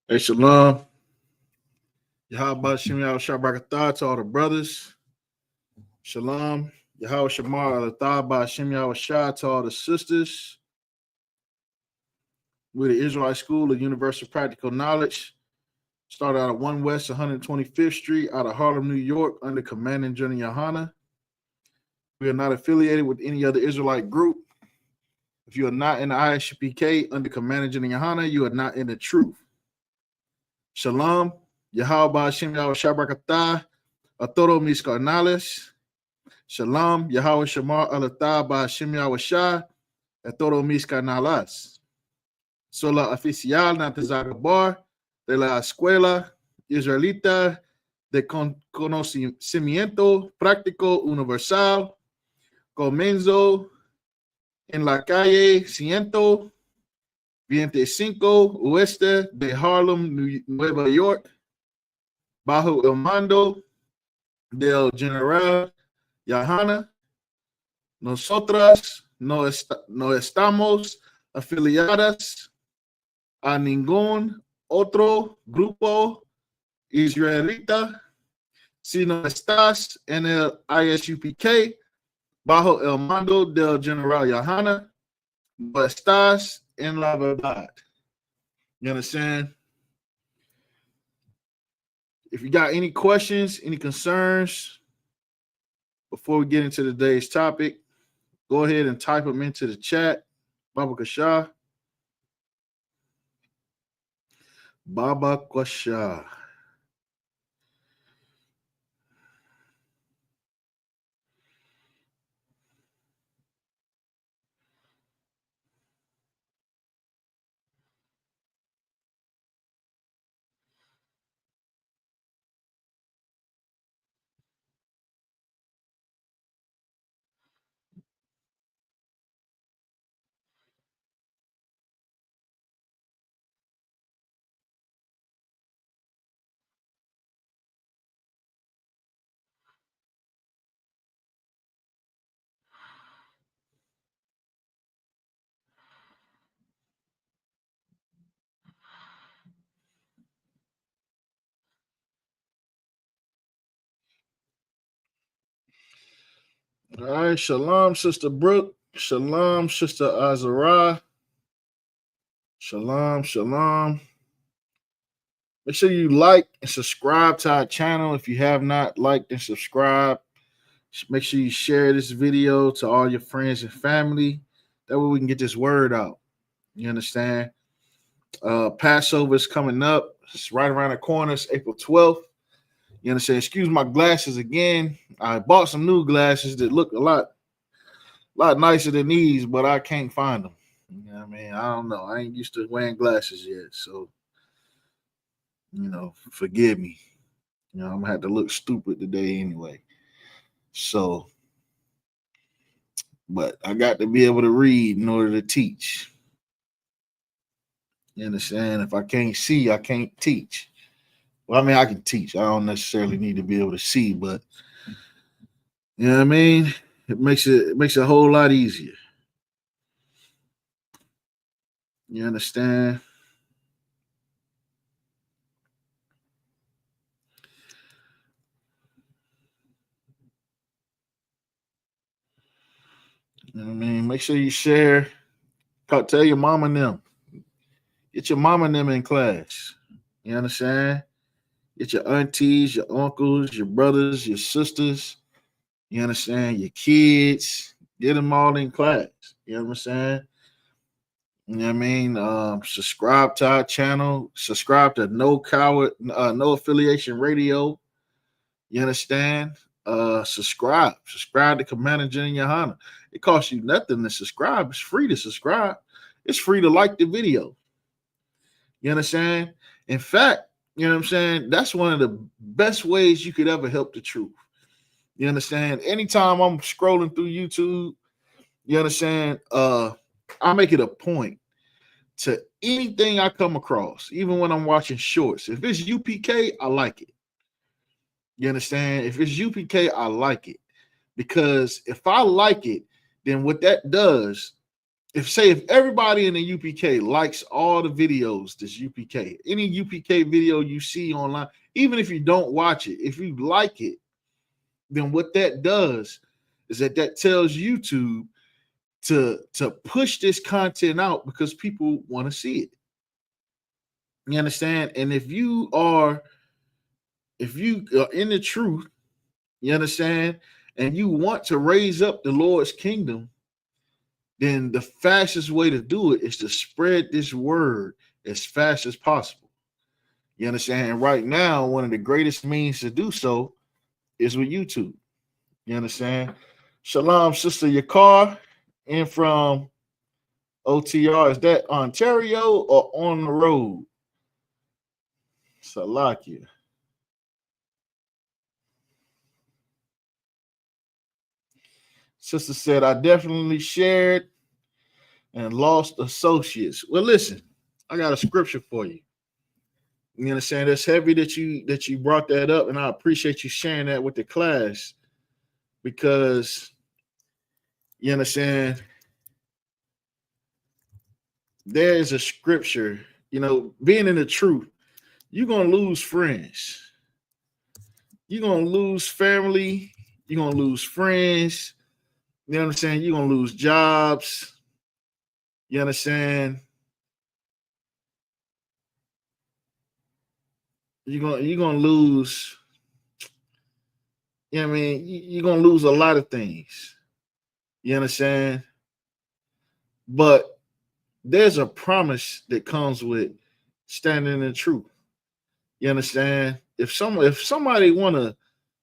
Hey, Shalom. Yahweh Shem Yahweh Shabrakatah to all the brothers. Shalom. Yahweh Shamar Alatah by Shem Yahweh Shah to all the sisters. We're the Israelite School of Universal Practical Knowledge. Started out at 1 West 125th Street out of Harlem, New York, under Commanding General Yohana. We are not affiliated with any other Israelite group. If you are not in the ISUPK under Commanding General Yohana, you are not in the truth. Shalom. Yahweh Shem Yahweh Shabrakatah. A todos mis carnales. Shalom, Yahweh Shamar Alatah Ba'Hashem Yahweh Shah, a todos mis carnales. Soy la oficial Natazagabar de la Escuela Israelita de Conocimiento Práctico Universal. Comienzo en la calle 125 oeste de Harlem, Nueva York, bajo el mando del general Yohana. Nosotras no estamos afiliadas a ningún otro grupo israelita. Si no estás en el ISUPK bajo el mando del general Yohana, no estás en la verdad. You understand? If you got any questions, any concerns, before we get into today's topic, go ahead and type them into the chat. Baba Kasha. Baba Kasha. All right, shalom, Sister Brooke. Shalom, Sister Azara. Shalom, shalom. Make sure you like and subscribe to our channel if you have not liked and subscribed. Make sure you share this video to all your friends and family. That way we can get this word out. You understand? Passover is coming up. It's right around the corner. It's April 12th. You understand? Excuse my glasses again. I bought some new glasses that look a lot nicer than these, but I can't find them. You know what I mean? I don't know. I ain't used to wearing glasses yet, so forgive me. I'm gonna have to look stupid today anyway. So, but I got to be able to read in order to teach. You understand? If I can't see, I can't teach. Well, I mean, I can teach. I don't necessarily need to be able to see, but you know what I mean? It makes it a whole lot easier. You understand? You know what I mean? Make sure you share. Tell your mom and them. Get your mom and them in class. You understand? Get your aunties, your uncles, your brothers, your sisters. You understand? Your kids. Get them all in class. You know what I'm saying? You know what I mean? Subscribe to our channel. Subscribe to No Affiliation Radio. You understand? Subscribe to Commander Jenny Yohana. It costs you nothing to subscribe. It's free to subscribe. It's free to like the video. You understand? In fact, you know what I'm saying? That's one of the best ways you could ever help the truth. You understand? Anytime I'm scrolling through YouTube, you understand? I make it a point to anything I come across, even when I'm watching shorts. If it's UPK, I like it. You understand? If it's UPK, I like it. Because if I like it, then what that does if everybody in the UPK likes all the videos, this UPK, any UPK video you see online, even if you don't watch it, if you like it, then what that does is that tells YouTube to push this content out because people want to see it. You understand? And if you are in the truth, you understand, and you want to raise up the Lord's kingdom, then the fastest way to do it is to spread this word as fast as possible. You understand? And right now, one of the greatest means to do so is with YouTube. You understand? Shalom, Sister Yakar, in from OTR. Is that Ontario or on the road? Salakia. Sister said, I definitely shared and lost associates. Well, listen, I got a scripture for you. You understand? It's heavy that you brought that up, and I appreciate you sharing that with the class because you understand there is a scripture, being in the truth, you're gonna lose friends, you're gonna lose family, you're gonna lose friends, you understand? You're gonna lose jobs, you understand? You're gonna lose, you're gonna lose a lot of things. You understand? But there's a promise that comes with standing in the truth. You understand? If somebody want to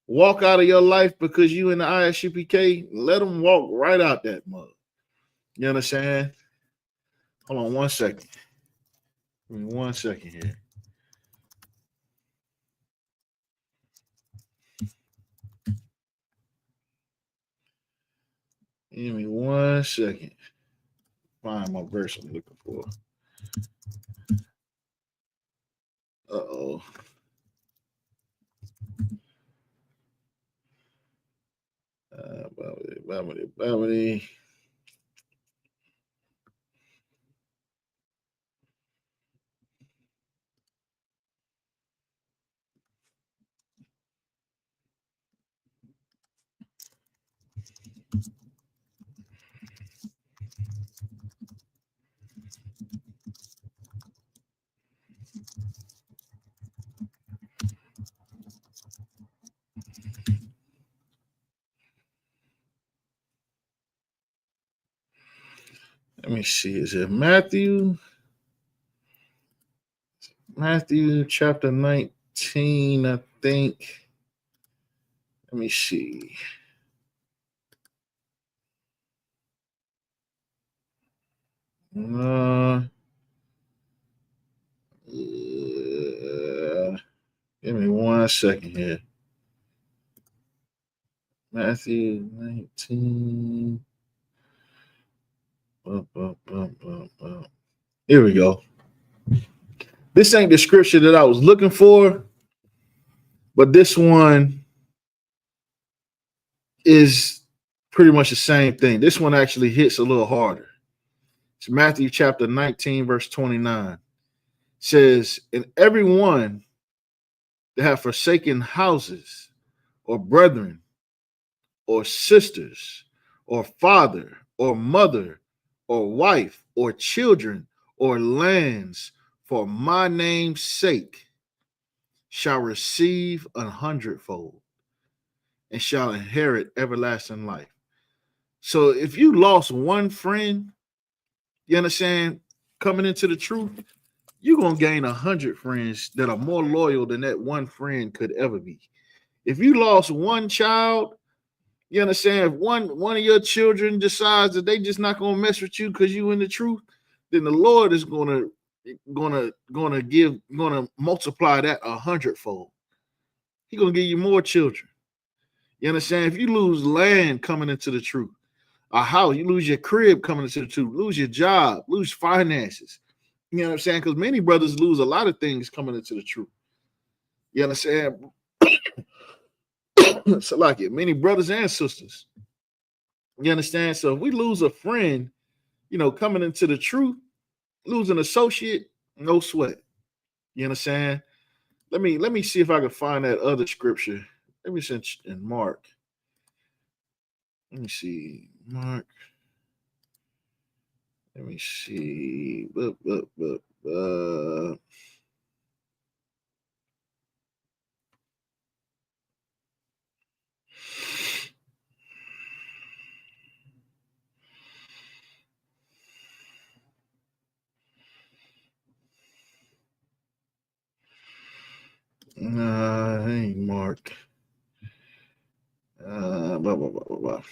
walk out of your life because you in the ISUPK, let them walk right out that mug. You understand? Hold on 1 second. Give me 1 second here. Give me 1 second. Find my verse I'm looking for. Uh-oh. Babity. Let me see. Is it Matthew? Matthew chapter 19, I think. Let me see. Give me 1 second here. Matthew 19. Here we go. This ain't the scripture that I was looking for, but this one is pretty much the same thing. This one actually hits a little harder. It's Matthew chapter 19, verse 29. It says, and everyone that have forsaken houses or brethren or sisters or father or mother or wife or children or lands for my name's sake shall receive 100-fold and shall inherit everlasting life. So if you lost one friend, you understand, coming into the truth, you're going to gain 100 friends that are more loyal than that one friend could ever be. If you lost one child, you understand, if one of your children decides that they just not going to mess with you because you in the truth, then the Lord is going to multiply that 100-fold. He's going to give you more children. You understand? If you lose land coming into the truth, a house, you lose your crib coming into the truth, lose your job, lose finances. You know what I'm saying? Because many brothers lose a lot of things coming into the truth. You understand? So like it, many brothers and sisters. You understand? So if we lose a friend, coming into the truth, lose an associate, no sweat. You understand? Let me see if I can find that other scripture. Let me send in Mark. Let me see. Mark. Let me see. Ain't Mark. Blah, blah, blah, blah, blah.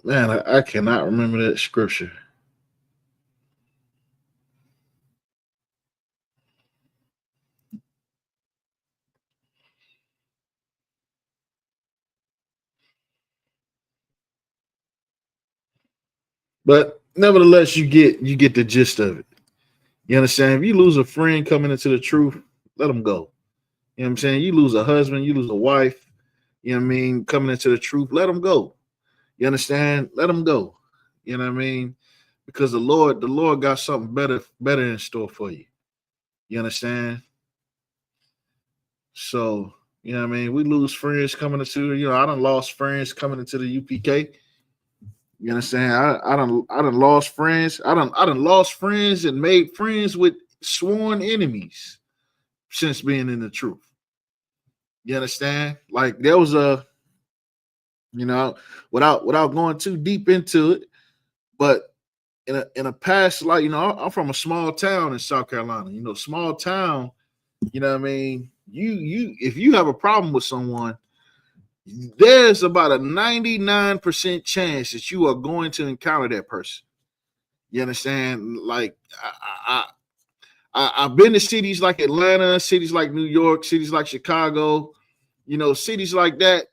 Man, I cannot remember that scripture. But nevertheless, you get the gist of it. You understand? If you lose a friend coming into the truth, let them go. You know what I'm saying? You lose a husband, you lose a wife, you know what I mean, coming into the truth, let them go. You understand? Let them go. You know what I mean? Because the Lord got something better in store for you. You understand? So, you know what I mean? We lose friends coming into, I done lost friends coming into the UPK. You understand? I done lost friends. I done lost friends and made friends with sworn enemies since being in the truth. You understand? Like there was you know, without going too deep into it, but in a past life, I'm from a small town in South Carolina. Small town, what I mean? You if you have a problem with someone, there's about a 99% chance that you are going to encounter that person. You understand? Like I've been to cities like Atlanta, cities like New York, cities like Chicago, cities like that.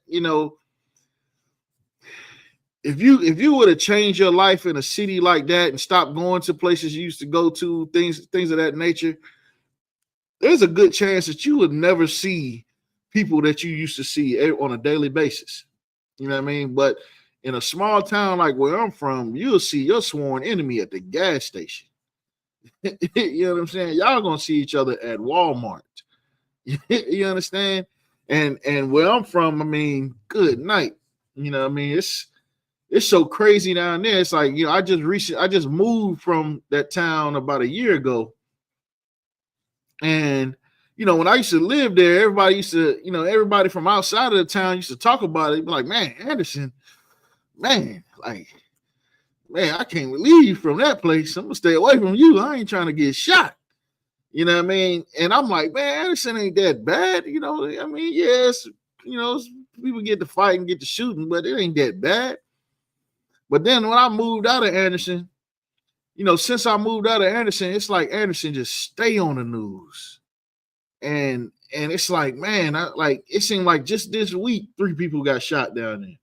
If you were to change your life in a city like that and stop going to places you used to go to, things of that nature, there's a good chance that you would never see people that you used to see on a daily basis. You know what I mean? But in a small town like where I'm from, you'll see your sworn enemy at the gas station. You know what I'm saying? Y'all gonna see each other at Walmart. You understand? And where I'm from, I mean, good night. You know what I mean? It's so crazy down there. It's like, I just moved from that town about a year ago. And when I used to live there, everybody from outside of the town used to talk about it. Be like, man, Anderson, man, like, man, I can't leave from that place. I'm gonna stay away from you. I ain't trying to get shot. You know what I mean? And I'm like, man, Anderson ain't that bad. I mean, yes, people get to fight and get to shooting, but it ain't that bad. But then when I moved out of Anderson, since I moved out of Anderson, it's like Anderson just stay on the news. And it's like, man, it seemed like just this week, 3 people got shot down there.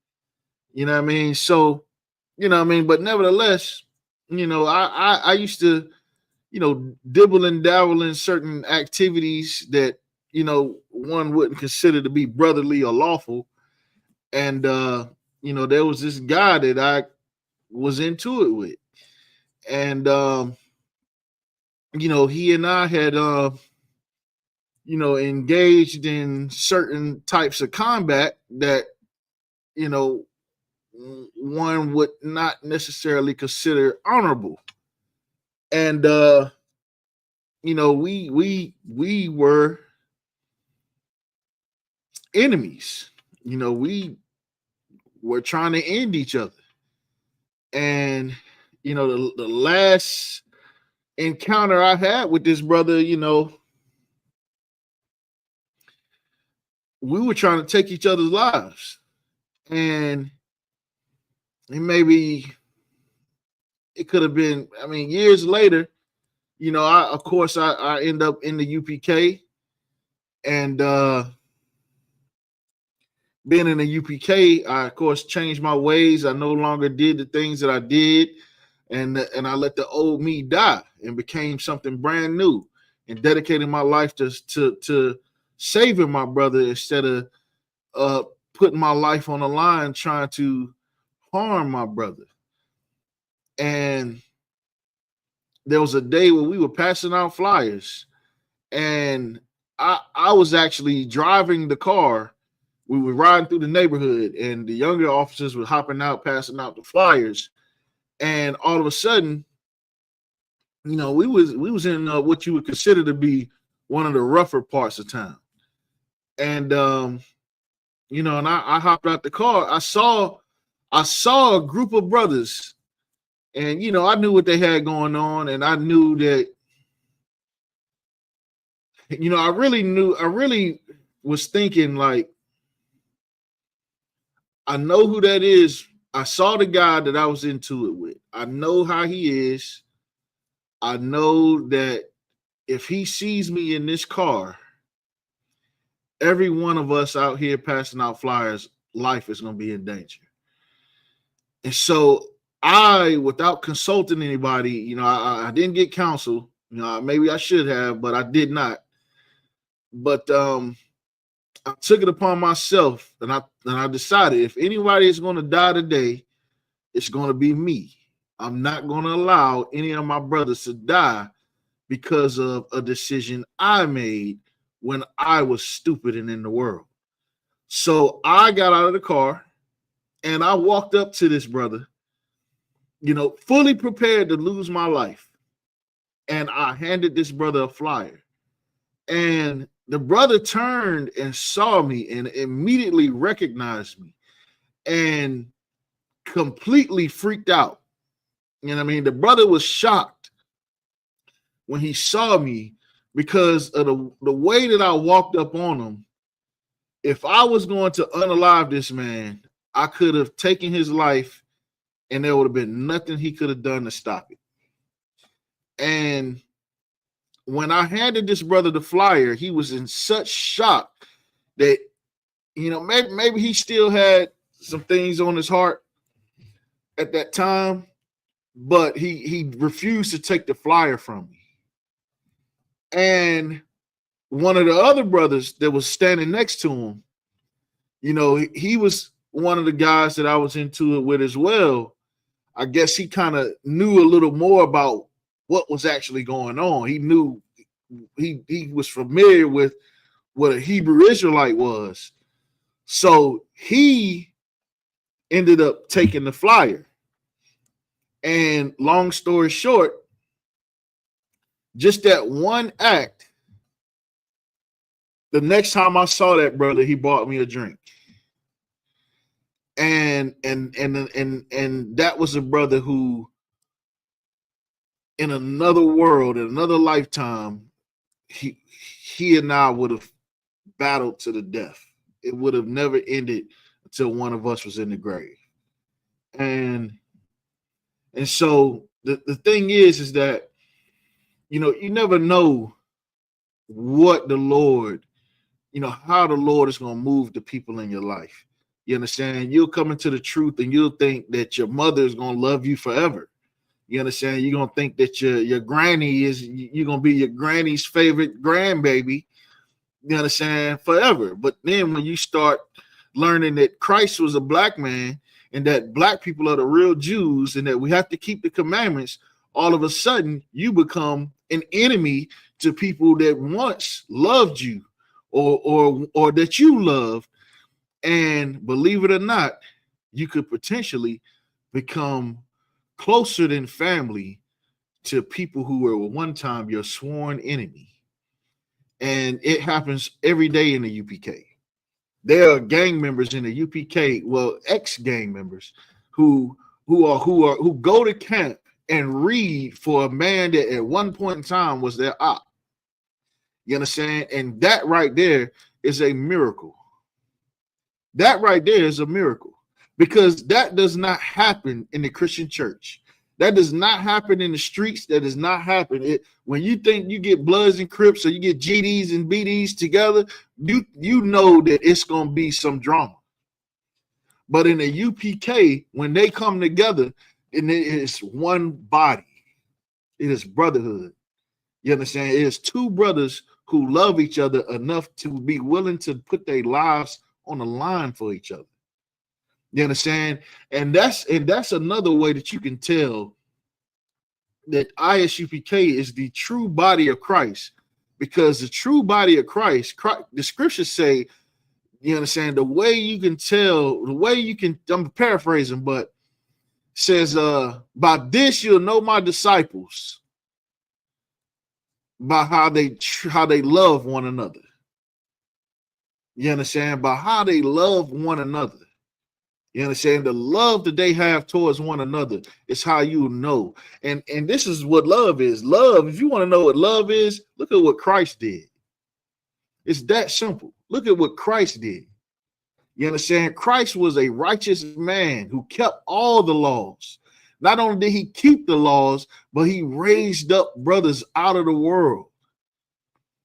You know what I mean? So, but nevertheless, I used to, dibble and dabble in certain activities that, one wouldn't consider to be brotherly or lawful. And there was this guy that I was into it with. And he and I had engaged in certain types of combat that, one would not necessarily consider honorable. And we were enemies. We were trying to end each other. And the last encounter I had with this brother, we were trying to take each other's lives. And maybe it could have been, I mean, years later, I end up in the UPK. And being in the UPK, I of course changed my ways. I no longer did the things that I did. and I let the old me die and became something brand new, and dedicated my life to saving my brother instead of putting my life on the line trying to harm my brother. And there was a day where we were passing out flyers, and I was actually driving the car. We were riding through the neighborhood, and the younger officers were hopping out, passing out the flyers. And all of a sudden, we was in what you would consider to be one of the rougher parts of town. And and I hopped out the car. I saw a group of brothers, and I knew what they had going on, and I knew that I really was thinking, like, I know who that is. I saw the guy that I was into it with. I know how he is. I know that if he sees me in this car, every one of us out here passing out flyers, life is going to be in danger. And so I, without consulting anybody, I didn't get counsel. Maybe I should have, but I did not. But I took it upon myself, and I decided, if anybody is going to die today, it's going to be me. I'm not going to allow any of my brothers to die because of a decision I made when I was stupid and in the world. So I got out of the car and I walked up to this brother, fully prepared to lose my life. And I handed this brother a flyer. And the brother turned and saw me and immediately recognized me and completely freaked out. The brother was shocked when he saw me because of the way that I walked up on him. If I was going to unalive this man, I could have taken his life and there would have been nothing he could have done to stop it. And when I handed this brother the flyer, he was in such shock that, maybe he still had some things on his heart at that time, but he refused to take the flyer from me. And one of the other brothers that was standing next to him, he was one of the guys that I was into it with as well. I guess he kind of knew a little more about what was actually going on. He knew, he was familiar with what a Hebrew Israelite was. So he ended up taking the flyer. And long story short, just that one act, the next time I saw that brother, he bought me a drink. And that was a brother who, in another world, in another lifetime, he and I would have battled to the death. It would have never ended until one of us was in the grave. And so the thing is that, you never know what the Lord, how the Lord is going to move the people in your life. You understand? You'll come into the truth and you'll think that your mother is going to love you forever. You understand? You're going to think that your granny you're going to be your granny's favorite grandbaby. You understand? Forever. But then when you start learning that Christ was a black man and that black people are the real Jews and that we have to keep the commandments, all of a sudden you become an enemy to people that once loved you or that you loved. And believe it or not, you could potentially become closer than family to people who were one time your sworn enemy. And it happens every day in the UPK. There are gang members in the UPK, well, ex-gang members who go to camp and read for a man that at one point in time was their op. You understand? And that right there is a miracle. That right there is a miracle, because that does not happen in the Christian church. That does not happen in the streets. That does not happen. When you think you get Bloods and Crips or you get GDs and BDs together, you know that it's going to be some drama. But in the UPK, when they come together, and it is one body. It is brotherhood. You understand? It is two brothers who love each other enough to be willing to put their lives on the line for each other. You understand? And that's another way that you can tell that ISUPK is the true body of Christ, because the true body of Christ, the scriptures say, you understand, the way you can tell, I'm paraphrasing, but says, by this you'll know my disciples, by how they love one another. You understand? By how they love one another. You understand? The love that they have towards one another is how you know. And this is what love is. Love, if you want to know what love is, look at what Christ did. It's that simple. Look at what Christ did. You understand? Christ was a righteous man who kept all the laws. Not only did he keep the laws, but he raised up brothers out of the world.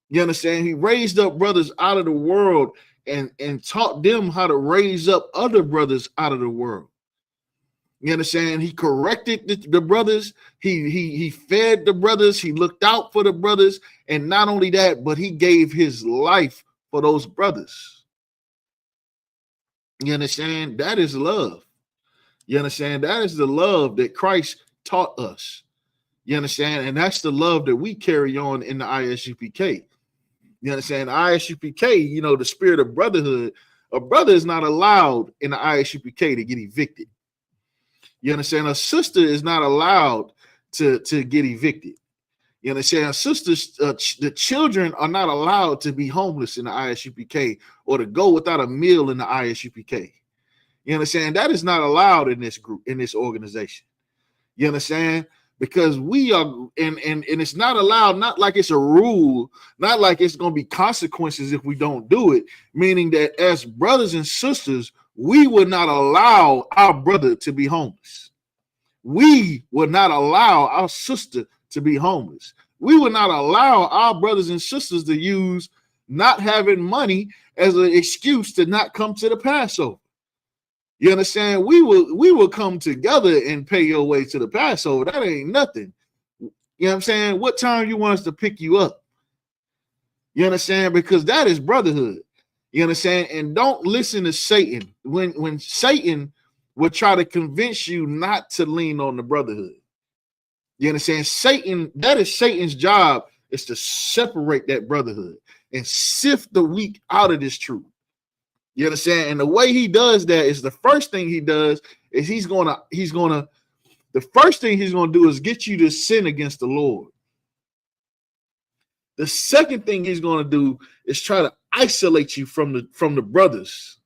You understand? He raised up brothers out of the world and taught them how to raise up other brothers out of the world. You understand? He corrected the brothers. He fed the brothers. He looked out for the brothers. And not only that, but he gave his life for those brothers. You understand? That is love. You understand? That is the love that Christ taught us. You understand? And that's the love that we carry on in the ISUPK. You understand? ISUPK, the spirit of brotherhood. A brother is not allowed in the ISUPK to get evicted. You understand? A sister is not allowed to get evicted. You understand? Sisters, the children are not allowed to be homeless in the ISUPK or to go without a meal in the ISUPK. You understand? That is not allowed in this group, in this organization. You understand? Because we are, and it's not allowed, not like it's a rule, not like it's going to be consequences if we don't do it, meaning that as brothers and sisters, we would not allow our brother to be homeless. We would not allow our sister to be homeless. We would not allow our brothers and sisters to use not having money as an excuse to not come to the Passover. You understand? We will come together and pay your way to the Passover. That ain't nothing. You know what I'm saying? What time you want us to pick you up? You understand? Because that is brotherhood. You understand? And don't listen to Satan. When Satan will try to convince you not to lean on the brotherhood. You understand? Satan, that is Satan's job, is to separate that brotherhood and sift the weak out of this truth. You understand? And the way he does that is, the first thing he does is the first thing he's gonna do is get you to sin against the Lord. The second thing he's gonna do is try to isolate you from the brothers.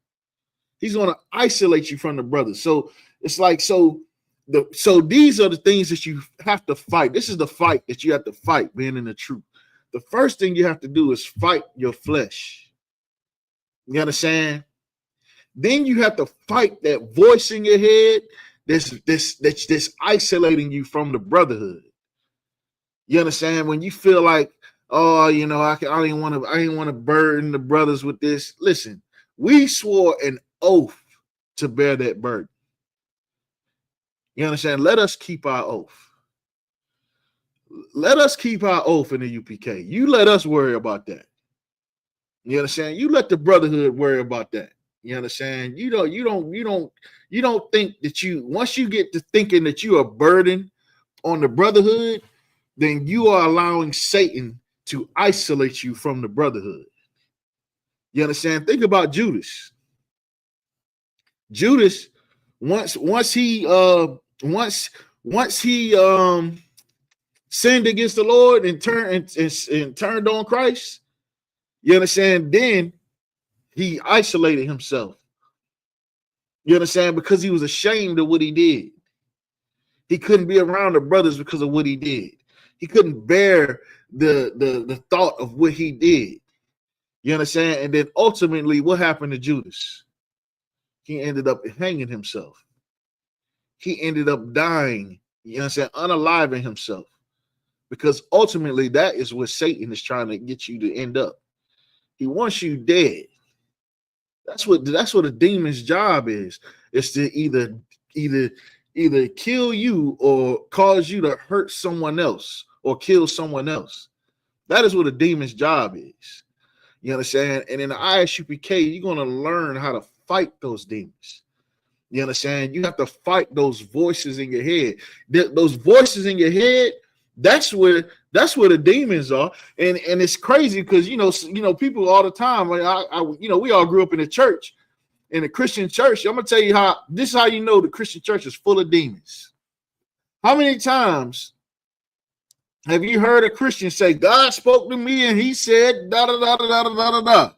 He's gonna isolate you from the brothers. So it's like, so these are the things that you have to fight. This is the fight that you have to fight, being in the truth. The first thing you have to do is fight your flesh. You understand? Then you have to fight that voice in your head that's isolating you from the brotherhood. You understand? When you feel like, oh, I didn't want to burden the brothers with this. Listen, we swore an oath to bear that burden. You understand? Let us keep our oath. Let us keep our oath in the UPK. You let us worry about that. You understand? You let the brotherhood worry about that. You understand? You don't think that once you get to thinking that you are burdened on the brotherhood, then you are allowing Satan to isolate you from the brotherhood. You understand? Think about Judas. Judas, once he sinned against the Lord and turned on Christ. You understand? Then he isolated himself. You understand? Because he was ashamed of what he did. He couldn't be around the brothers because of what he did. He couldn't bear the thought of what he did. You understand? And then ultimately, what happened to Judas? He ended up hanging himself. He ended up dying. You understand? Unaliving himself. Because ultimately, that is what Satan is trying to get you to end up. He wants you dead. That's what a demon's job is to either either kill you or cause you to hurt someone else or kill someone else. That is what a demon's job is. You understand? And in the ISUPK, you're going to learn how to fight those demons. You understand? You have to fight those voices in your head. Those voices in your head, that's where the demons are. And it's crazy because people all the time. Like we all grew up in the church, in the Christian church. I'm gonna tell you how this is how you know the Christian church is full of demons. How many times have you heard a Christian say, God spoke to me and he said da da da da da da da da?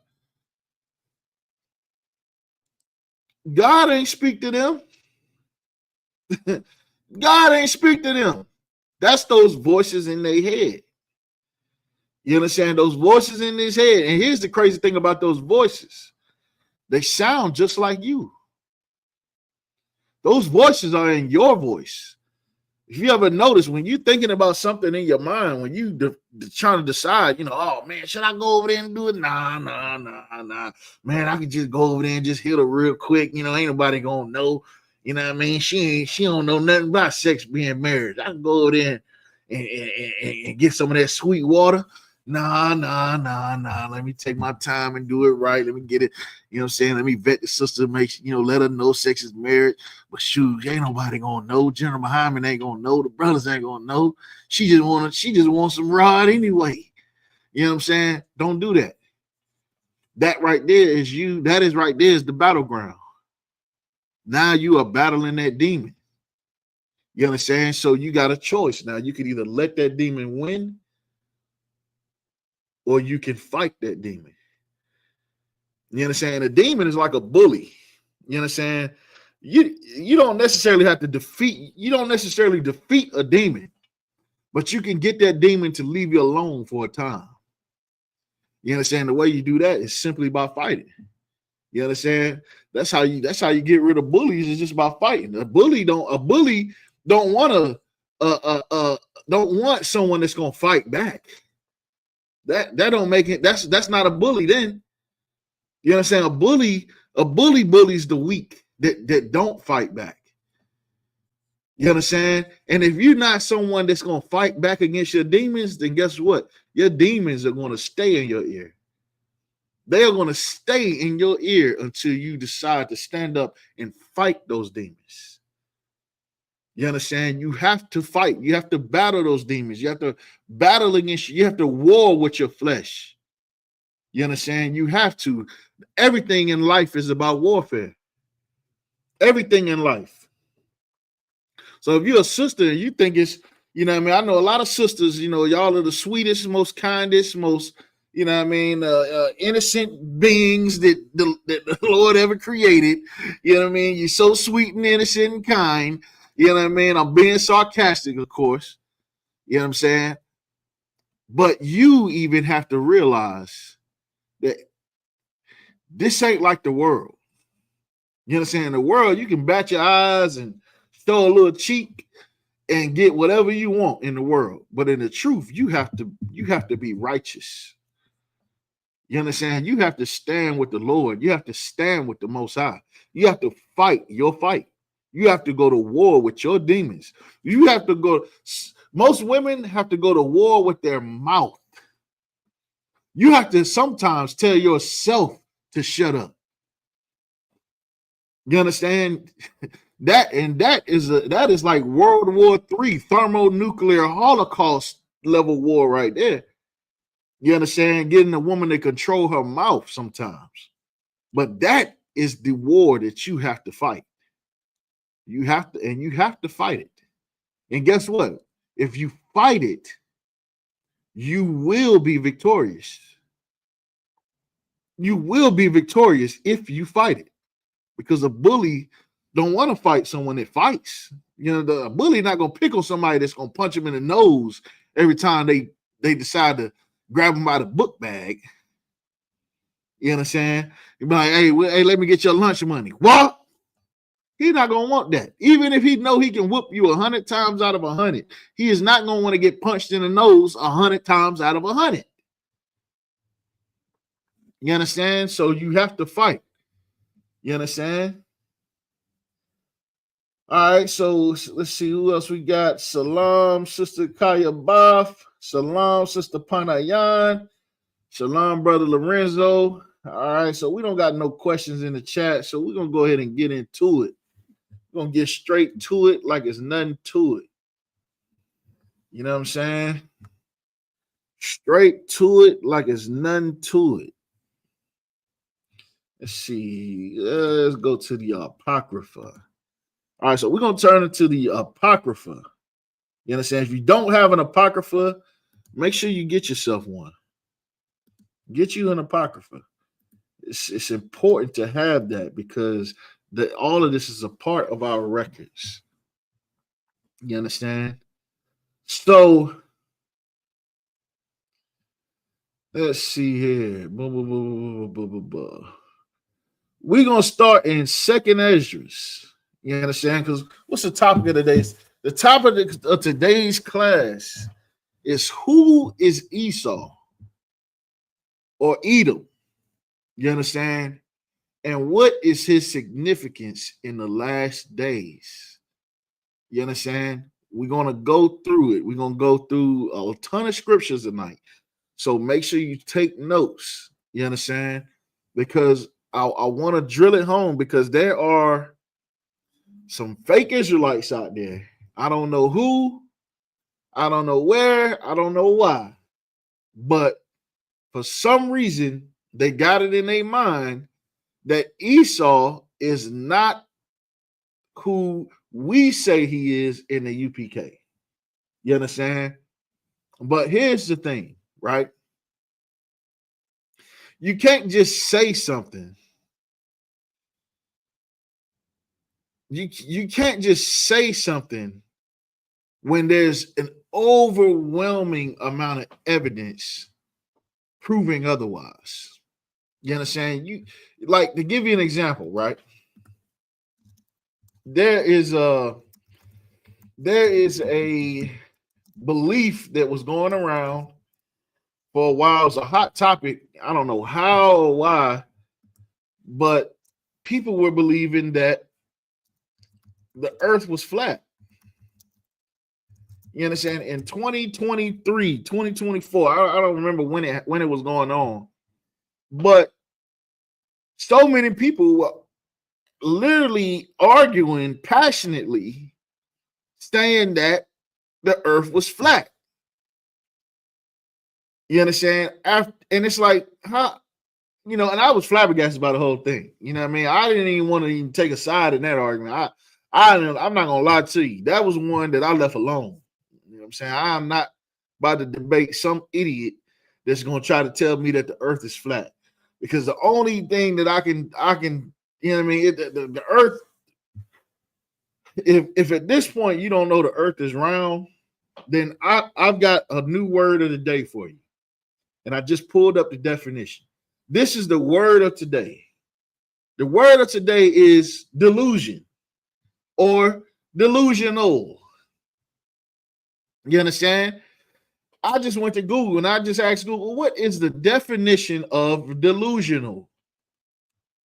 God ain't speak to them. God ain't speak to them. That's those voices in their head. You understand? Those voices in his head. And here's the crazy thing about those voices. They sound just like you. Those voices are in your voice. If you ever notice, when you're thinking about something in your mind, when you trying to decide, oh man, should I go over there and do it? Nah. Man, I can just go over there and just hit her real quick. Ain't nobody gonna know. You know what I mean? She don't know nothing about sex being married. I can go over there and get some of that sweet water. Nah. Let me take my time and do it right. Let me get it. You know what I'm saying? Let me vet the sister, let her know sex is married. But shoot, ain't nobody gonna know. General Muhammad ain't gonna know. The brothers ain't gonna know. She just wants some rod anyway. You know what I'm saying? Don't do that. That right there is you. That is right there is the battleground. Now you are battling that demon. You understand? So you got a choice. Now you can either let that demon win or you can fight that demon. You understand? A demon is like a bully. You understand? You don't necessarily have to defeat a demon, but you can get that demon to leave you alone for a time. You understand? The way you do that is simply by fighting. You understand? That's how you get rid of bullies, is just by fighting. A bully don't want someone that's gonna fight back. That don't make it. That's not a bully then. You understand? A bully bullies the weak that don't fight back. You understand? And if you're not someone that's going to fight back against your demons, then guess what? Your demons are going to stay in your ear. They are going to stay in your ear until you decide to stand up and fight those demons. You understand? You have to fight. You have to battle those demons. You have to battle against you. You have to war with your flesh. You understand? You have to. Everything in life is about warfare. Everything in life. So if you're a sister and you think it's, I know a lot of sisters, y'all are the sweetest, most kindest, most, innocent beings that the Lord ever created. You know what I mean? You're so sweet and innocent and kind. You know what I mean? I'm being sarcastic, of course. You know what I'm saying? But you even have to realize that this ain't like the world. You understand? In the world, you can bat your eyes and throw a little cheek and get whatever you want in the world. But in the truth, you have to be righteous. You understand? You have to stand with the Lord. You have to stand with the Most High. You have to fight your fight. You have to go to war with your demons. You have to go. Most women have to go to war with their mouth. You have to sometimes tell yourself to shut up. You understand? That is like World War III, thermonuclear Holocaust level war right there. You understand? Getting a woman to control her mouth sometimes. But that is the war that you have to fight. You have to fight it. And guess what? If you fight it, you will be victorious. You will be victorious if you fight it. Because a bully don't want to fight someone that fights. The bully not going to pick on somebody that's going to punch him in the nose every time they decide to grab him by the book bag. You understand? You be like, hey, let me get your lunch money. What? He's not going to want that. Even if he know he can whoop you 100 times out of 100, he is not going to want to get punched in the nose 100 times out of 100. You understand? So you have to fight. You understand? All right, so let's see who else we got. Salam, Sister Kaya Baf. Salam, Sister Panayan. Shalom, Brother Lorenzo. All right, so we don't got no questions in the chat, so we're going to go ahead and get into it. We're going to get straight to it like it's nothing to it. You know what I'm saying? Straight to it like it's nothing to it. Let's see. Let's go to the Apocrypha. All right, so we're going to turn into the Apocrypha. You understand? If you don't have an Apocrypha, make sure you get yourself one. Get you an Apocrypha. It's important to have that because all of this is a part of our records. You understand? So let's see here. We're going to start in Second Esdras. You understand? Because what's the topic of today's? The topic of today's class is who is Esau or Edom? You understand? And what is his significance in the last days? You understand? We're going to go through it. We're going to go through a ton of scriptures tonight. So make sure you take notes. You understand? Because I want to drill it home because there are some fake Israelites out there. I don't know who, I don't know where, I don't know why. But for some reason, they got it in their mind that Esau is not who we say he is in the UPK. You understand? But here's the thing, right? You can't just say something. You can't just say something when there's an overwhelming amount of evidence proving otherwise. You understand? You like to give you an example, right? There is a belief that was going around for a while. It's a hot topic. I don't know how or why, but people were believing that the earth was flat. You understand? In 2023, 2024, I don't remember when it was going on, but so many people were literally arguing passionately, saying that the earth was flat. You understand? And it's like, huh? You know, and I was flabbergasted by the whole thing. You know what I mean? I didn't even want to even take a side in that argument. I'm not gonna lie to you. That was one that I left alone. You know what I'm saying? I'm not about to debate some idiot that's gonna try to tell me that the earth is flat. Because the only thing that I can, you know what I mean? The earth, if at this point you don't know the earth is round, then I've got a new word of the day for you. And I just pulled up the definition. This is the word of today. The word of today is delusion or delusional. You understand? I just went to Google and I just asked Google, what is the definition of delusional?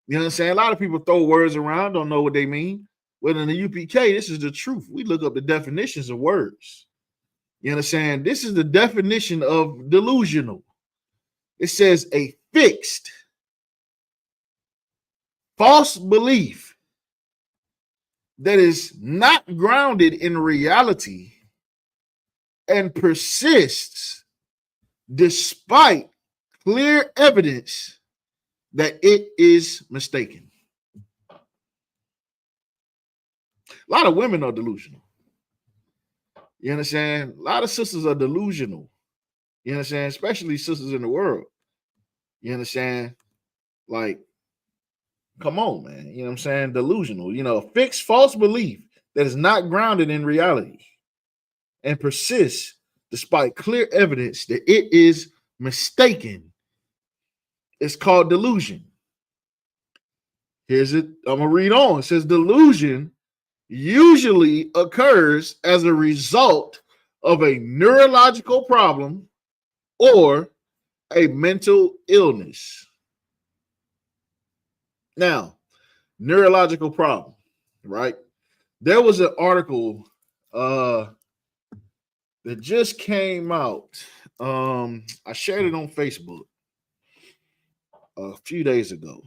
You understand? A lot of people throw words around, don't know what they mean. Well, in the UPK, this is the truth. We look up the definitions of words. You understand? This is the definition of delusional. It says a fixed, false belief that is not grounded in reality and persists despite clear evidence that it is mistaken. A lot of women are delusional. You understand? A lot of sisters are delusional. You understand? Especially sisters in the world. You understand? Like, come on, man. You know what I'm saying? Delusional. You know, a fixed false belief that is not grounded in reality and persists despite clear evidence that it is mistaken. It's called delusion. Here's it. I'm going to read on. It says delusion usually occurs as a result of a neurological problem or a mental illness. Now, neurological problem, right? There was an article that just came out. I shared it on Facebook a few days ago.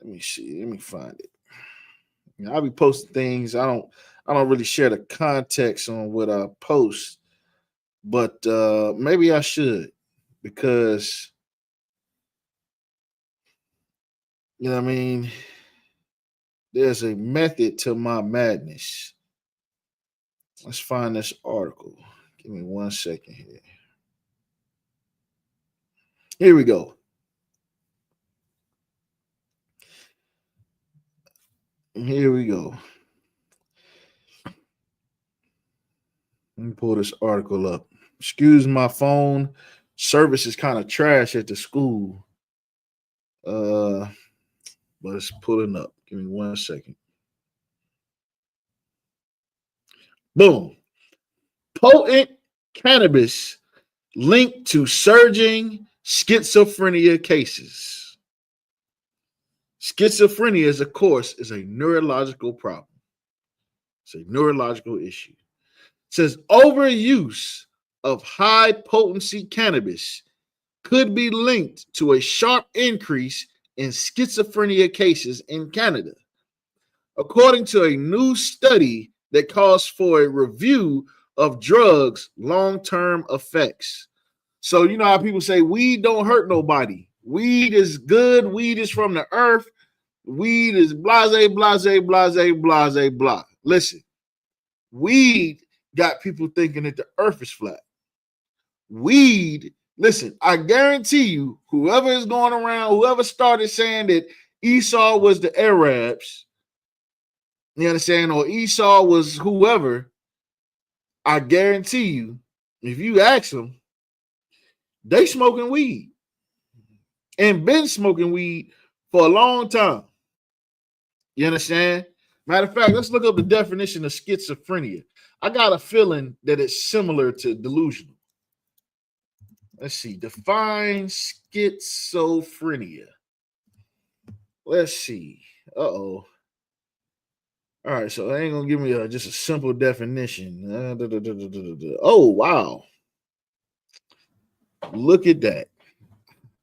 Let me see. Let me find it. I'll be posting things. I don't really share the context on what I post, but maybe I should, because you know what I mean, there's a method to my madness. Let's find this article. Give me 1 second here. Here we go. Here we go. Let me pull this article up. Excuse my phone. Service is kind of trash at the school. But it's pulling up. Give me 1 second. Boom. Potent cannabis linked to surging schizophrenia cases. Schizophrenia, is, of course, is a neurological problem. It's a neurological issue. It says overuse of high potency cannabis could be linked to a sharp increase in schizophrenia cases in Canada, according to a new study that calls for a review of drugs' long-term effects. So you know how people say weed don't hurt nobody. Weed is good. Weed is from the earth. Weed is blase, blase, blase, blase, blah. Listen, weed got people thinking that the earth is flat. Weed, listen, I guarantee you, whoever is going around, whoever started saying that Esau was the Arabs, you understand, or Esau was whoever, I guarantee you, if you ask them, they smoking weed and been smoking weed for a long time. You understand? Matter of fact, let's look up the definition of schizophrenia. I got a feeling that it's similar to delusional. Let's see. Define schizophrenia. Let's see. Uh-oh. All right, so I ain't gonna give me just a simple definition. Oh, wow. Look at that.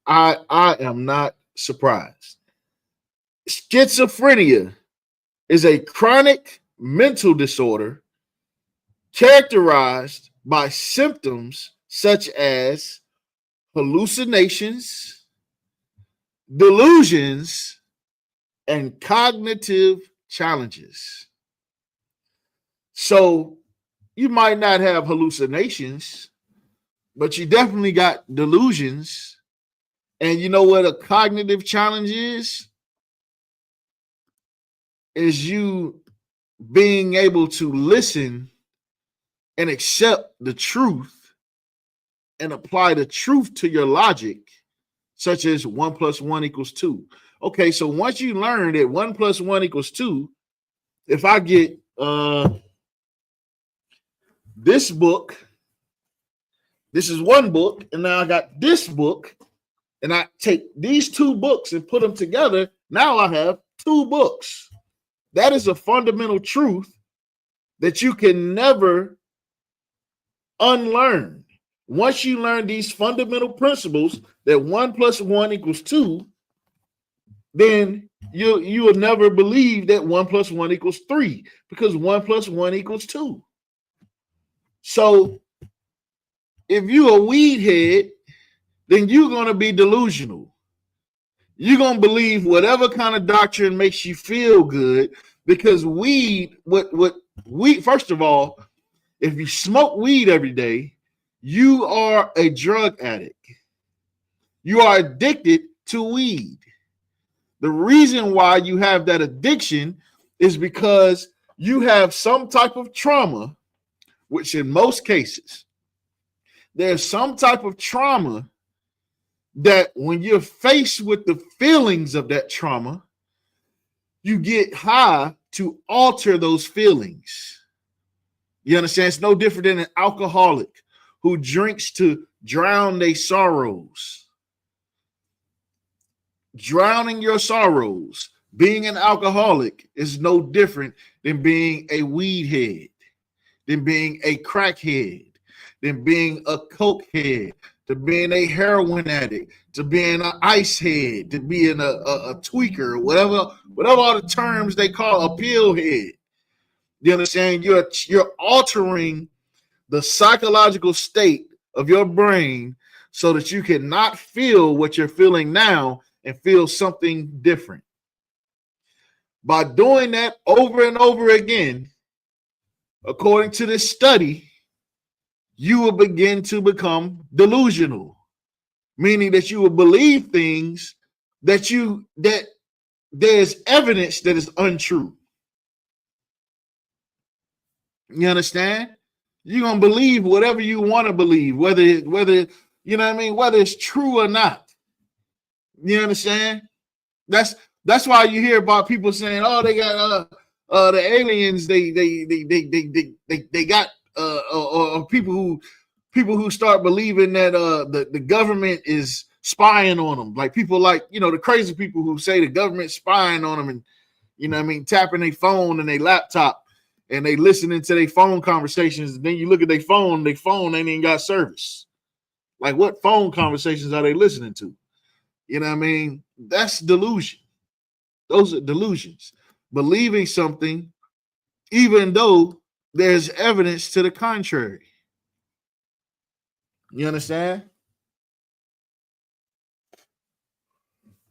I am not surprised. Schizophrenia is a chronic mental disorder characterized by symptoms such as hallucinations, delusions, and cognitive challenges. So you might not have hallucinations, but you definitely got delusions. And you know what a cognitive challenge is? Is you being able to listen and accept the truth and apply the truth to your logic, such as 1 + 1 = 2. Okay, so once you learn that 1 + 1 = 2, if I get this book, this is one book, and now I got this book, and I take these two books and put them together, now I have two books. That is a fundamental truth that you can never unlearn. Once you learn these fundamental principles that 1 + 1 = 2, then you will never believe that 1 + 1 = 3, because 1 + 1 = 2. So if you a weed head, then you're going to be delusional. You're going to believe whatever kind of doctrine makes you feel good, because weed, first of all, if you smoke weed every day, you are a drug addict. You are addicted to weed. The reason why you have that addiction is because you have some type of trauma, which in most cases, there's some type of trauma that when you're faced with the feelings of that trauma, you get high to alter those feelings. You understand? It's no different than an alcoholic who drinks to drown their sorrows. Drowning your sorrows Being an alcoholic is no different than being a weed head, than being a crackhead, than being a coke head, to being a heroin addict, to being an ice head, to being a tweaker, whatever all the terms they call a pill head. You understand? You're altering the psychological state of your brain so that you cannot feel what you're feeling now and feel something different. By doing that over and over again, according to this study, you will begin to become delusional, meaning that you will believe things that there's evidence that is untrue. You understand? You're gonna believe whatever you want to believe, whether you know what I mean, whether it's true or not. You understand? That's why you hear about people saying, "Oh, they got the aliens. They got or people who start believing that the government is spying on them. Like people like, you know, the crazy people who say the government's spying on them and, you know what I mean, tapping their phone and their laptop and they listening to their phone conversations. And then you look at their phone ain't even got service. Like what phone conversations are they listening to? You know what I mean? That's delusion. Those are delusions. Believing something even though there's evidence to the contrary. You understand?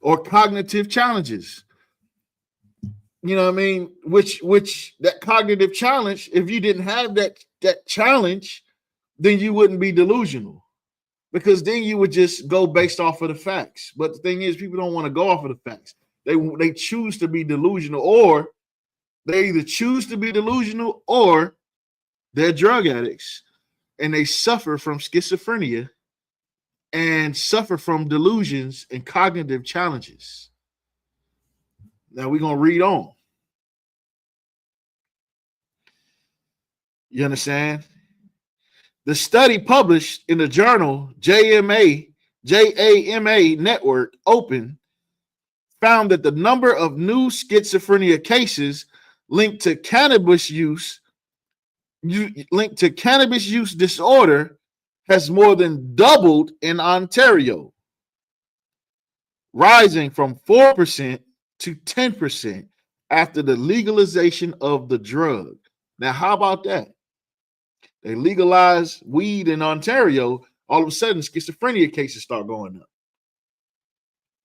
Or cognitive challenges. You know what I mean? Which that cognitive challenge, if you didn't have that challenge, then you wouldn't be delusional. Because then you would just go based off of the facts. But the thing is, people don't want to go off of the facts. They choose to be delusional, or they either choose to be delusional or they're drug addicts and they suffer from schizophrenia and suffer from delusions and cognitive challenges. Now we're going to read on. You understand? The study published in the journal JAMA Network Open found that the number of new schizophrenia cases linked to cannabis use disorder has more than doubled in Ontario, rising from 4% to 10% after the legalization of the drug. Now, how about that? They legalize weed in Ontario, all of a sudden schizophrenia cases start going up.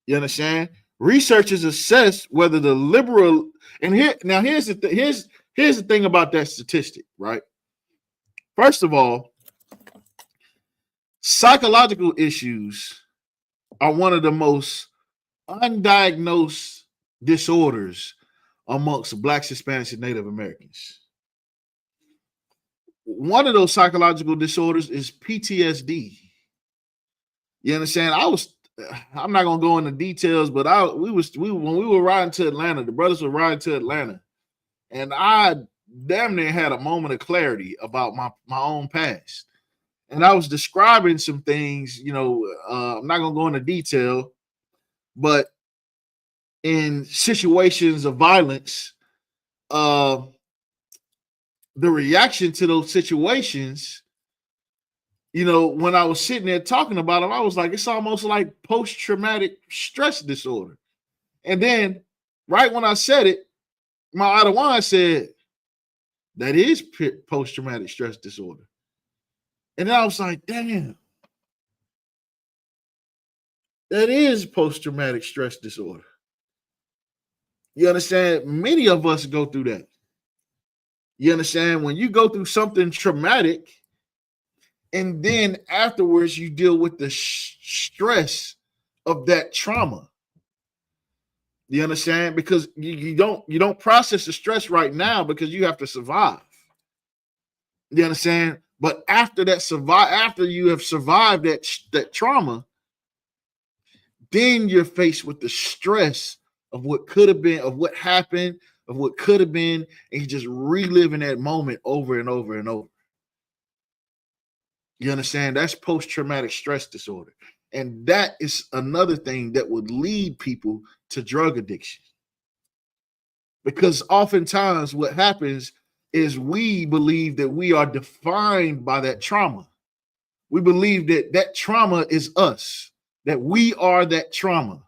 You understand? Researchers assess whether the liberal and here's the thing about that statistic, right? First of all, psychological issues are one of the most undiagnosed disorders amongst Blacks, Hispanics, and Native Americans. One of those psychological disorders is PTSD. You understand? I'm not gonna go into details, but when we were riding to Atlanta, the brothers were riding to Atlanta, and I damn near had a moment of clarity about my own past. And I was describing some things, you know, I'm not gonna go into detail, but in situations of violence, the reaction to those situations, you know, when I was sitting there talking about them, I was like, it's almost like post-traumatic stress disorder. And then right when I said it, my Adawan said, that is post-traumatic stress disorder. And then I was like, damn, that is post-traumatic stress disorder. You understand? Many of us go through that. You understand? When you go through something traumatic, and then afterwards you deal with the stress of that trauma. You understand? Because you don't process the stress right now because you have to survive. You understand? But after you have survived that trauma, then you're faced with the stress of what could have been, of what happened, of what could have been, and you just reliving that moment over and over and over. You understand? That's post-traumatic stress disorder. And that is another thing that would lead people to drug addiction. Because oftentimes what happens is we believe that we are defined by that trauma. We believe that that trauma is us, that we are that trauma.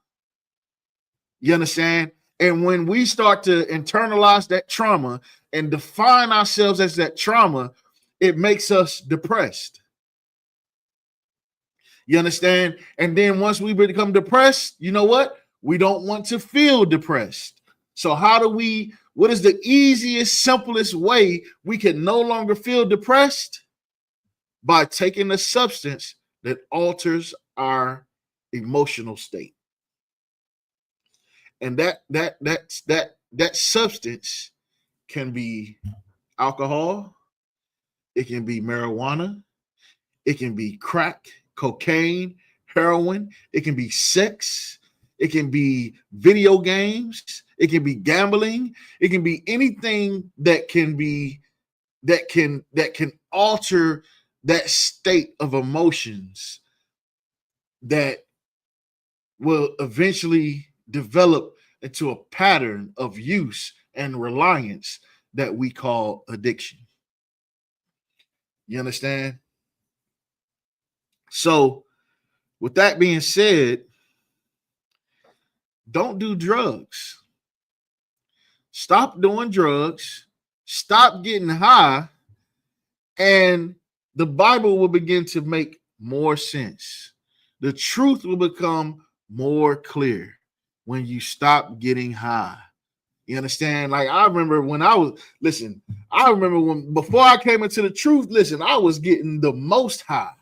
You understand? And when we start to internalize that trauma and define ourselves as that trauma, it makes us depressed. You understand? And then once we become depressed, you know what? We don't want to feel depressed. So what is the easiest, simplest way we can no longer feel depressed? By taking a substance that alters our emotional state. And that substance can be alcohol, it can be marijuana, it can be crack, cocaine, heroin, it can be sex, it can be video games, it can be gambling, it can be anything that can alter that state of emotions that will eventually develop into a pattern of use and reliance that we call addiction. You understand? So, with that being said, don't do drugs. Stop doing drugs. Stop getting high, and the Bible will begin to make more sense. The truth will become more clear when you stop getting high. You understand? Like I remember when I remember when before I came into the truth, I was getting the most high.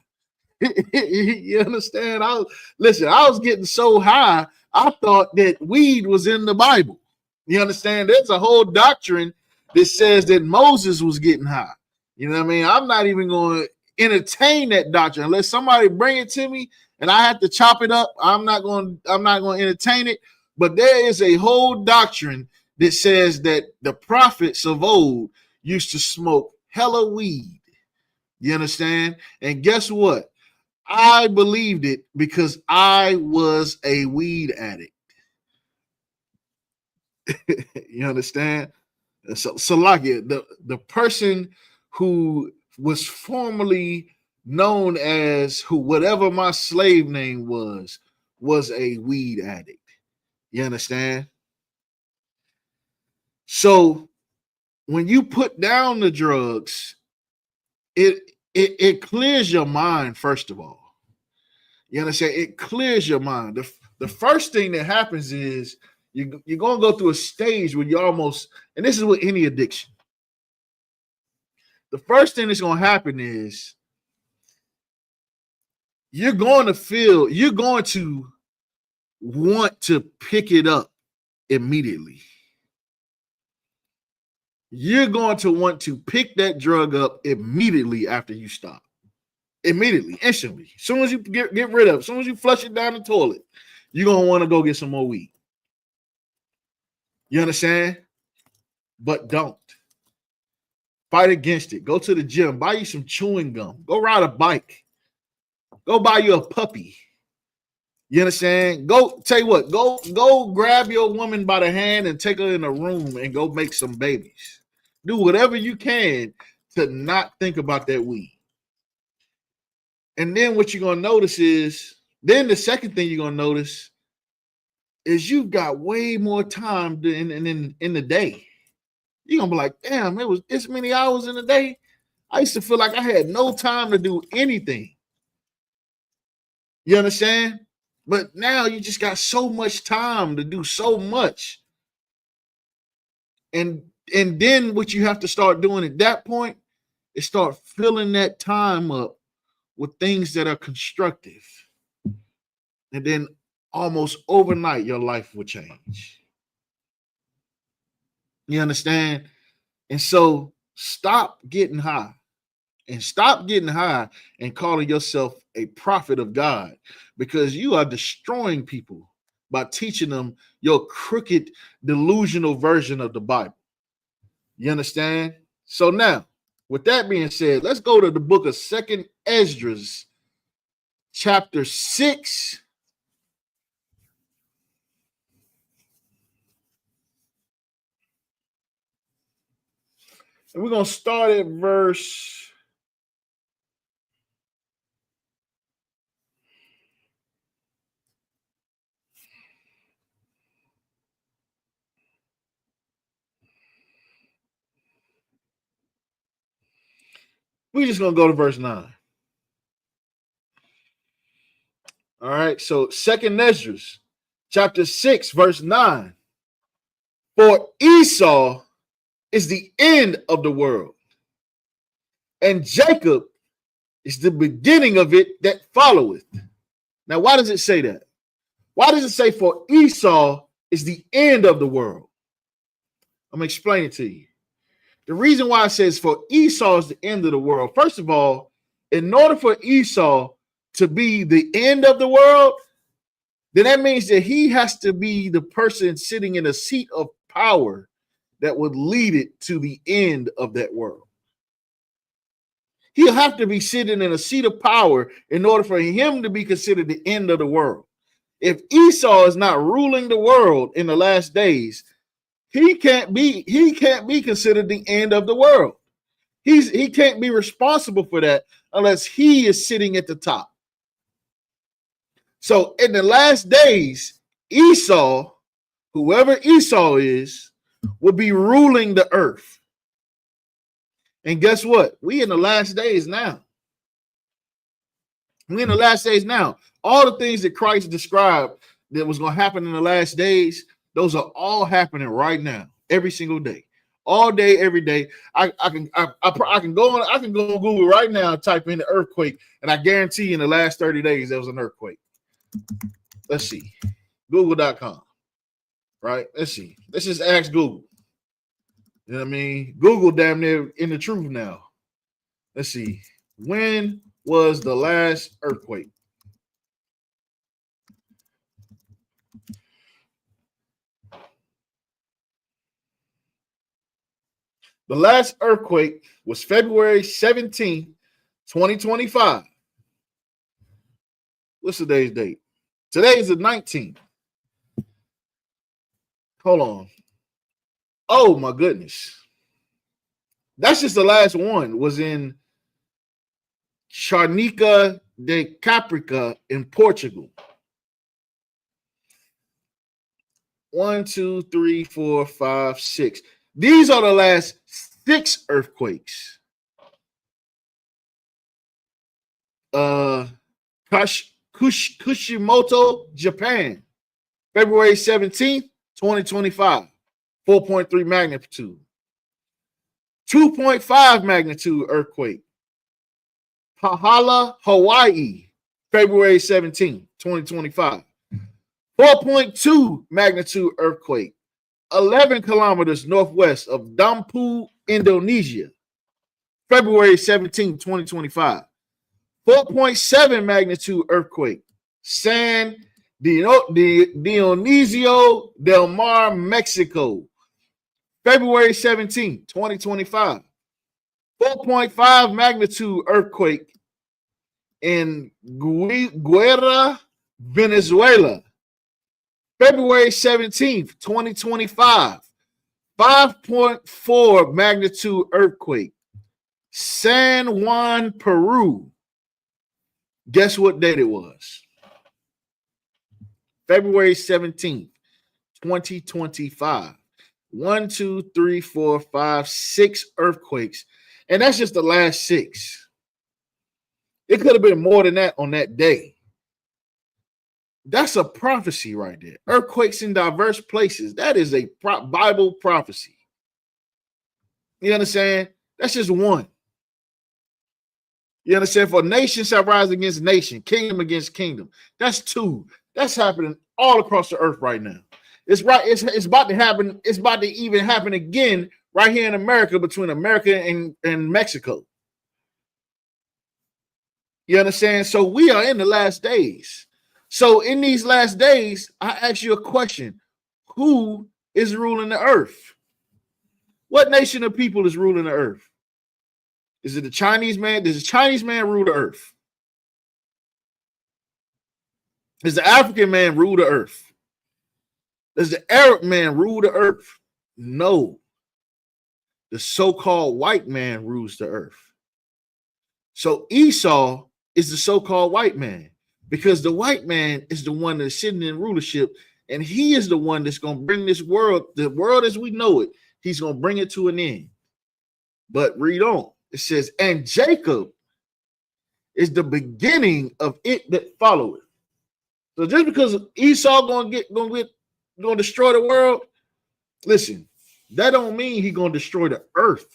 You understand? I was getting so high, I thought that weed was in the Bible. You understand? There's a whole doctrine that says that Moses was getting high. You know what I mean? I'm not even going to entertain that doctrine unless somebody bring it to me and I have to chop it up. I'm not going to entertain it. But there is a whole doctrine that says that the prophets of old used to smoke hella weed. You understand? And guess what? I believed it because I was a weed addict. You understand? So like it, the person who was formerly known as whatever my slave name was a weed addict. You understand? So when you put down the drugs, it clears your mind, first of all. You understand? It clears your mind. The first thing that happens is you're going to go through a stage where you almost, and this is with any addiction. The first thing that's going to happen is you're going to want to pick it up immediately. You're going to want to pick that drug up immediately after you stop. Immediately, instantly. As soon as you get rid of it, as soon as you flush it down the toilet, you're going to want to go get some more weed. You understand? But don't. Fight against it. Go to the gym. Buy you some chewing gum. Go ride a bike. Go buy you a puppy. You understand? Go, tell you what, go grab your woman by the hand and take her in a room and go make some babies. Do whatever you can to not think about that weed. And then what you're going to notice is, then the second thing you're going to notice is you've got way more time in the day. You're going to be like, damn, it was this many hours in the day. I used to feel like I had no time to do anything. You understand? But now you just got so much time to do so much. And then what you have to start doing at that point is start filling that time up with things that are constructive. And then almost overnight, your life will change. You understand? And so stop getting high. And stop getting high and calling yourself a prophet of God, because you are destroying people by teaching them your crooked, delusional version of the Bible. You understand? So now, with that being said, let's go to the book of 2nd Esdras, chapter 6. And we're going to start at verse. We're just going to go to verse 9. All right. So 2 Ezra, chapter 6, verse 9. For Esau is the end of the world, and Jacob is the beginning of it that followeth. Now, why does it say that? Why does it say for Esau is the end of the world? I'm going to explain it to you. The reason why it says for Esau is the end of the world, first of all, in order for Esau to be the end of the world, then that means that he has to be the person sitting in a seat of power that would lead it to the end of that world. He'll have to be sitting in a seat of power in order for him to be considered the end of the world. If Esau is not ruling the world in the last days, he can't be considered the end of the world. He can't be responsible for that unless he is sitting at the top. So in the last days, Esau, whoever Esau is, will be ruling the earth. And guess what? We in the last days now. We in the last days now. All the things that Christ described that was going to happen in the last days, those are all happening right now, every single day, all day, every day. I can go on Google right now and type in the earthquake, and I guarantee you in the last 30 days there was an earthquake. Let's see, Google.com. Right? Let's see. Let's just ask Google. You know what I mean? Google damn near in the truth now. Let's see. When was the last earthquake? The last earthquake was February 17th, 2025. What's today's date? Today is the 19th. Hold on. Oh, my goodness. That's just the last one. Was in Charnica de Caprica in Portugal. 1, 2, 3, 4, 5, 6. These are the last 6 earthquakes. Kushimoto, Japan, February 17th, 2025, 4.3 magnitude. 2.5 magnitude earthquake, Pahala, Hawaii, February 17th, 2025. 4.2 magnitude earthquake, 11 kilometers northwest of Dampu, Indonesia, February 17th, 2025. 4.7 magnitude earthquake, San Dionisio del Mar, Mexico, February 17th, 2025. 4.5 magnitude earthquake in Guerra, Venezuela, February 17th, 2025. 5.4 magnitude earthquake, San Juan, Peru. Guess what date it was? February 17th, 2025. 1, 2, 3, 4, 5, 6 earthquakes. And that's just the last 6. It could have been more than that on that day. That's a prophecy right there. Earthquakes in diverse places. That is a Bible prophecy. You understand? That's just one. You understand? For nation shall rise against nation, kingdom against kingdom. That's 2. That's happening all across the earth right now. It's right. It's about to happen. It's about to even happen again right here in America, between America and Mexico. You understand? So we are in the last days. So in these last days, I ask you a question. Who is ruling the earth? What nation of people is ruling the earth? Is it the Chinese man? Does the Chinese man rule the earth? Does the African man rule the earth? Does the Arab man rule the earth? No. The so-called white man rules the earth. So Esau is the so-called white man, because the white man is the one that's sitting in rulership, and he is the one that's going to bring this world, the world as we know it, he's going to bring it to an end. But read on. It says, and Jacob is the beginning of it that followeth. So just because Esau going to destroy the world, listen, that don't mean he's going to destroy the earth.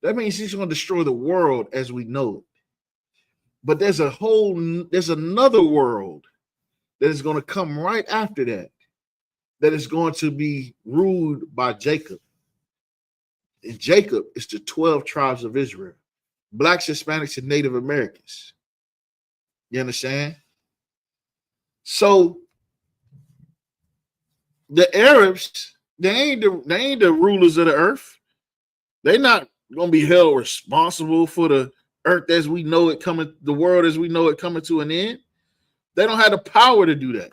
That means he's going to destroy the world as we know it. But there's another world that is going to come right after that is going to be ruled by Jacob. And Jacob is the 12 tribes of Israel, blacks, Hispanics, and Native Americans. You understand? So the Arabs, they ain't the rulers of the earth. They're not going to be held responsible for the earth as we know it coming, the world as we know it coming to an end. They don't have the power to do that.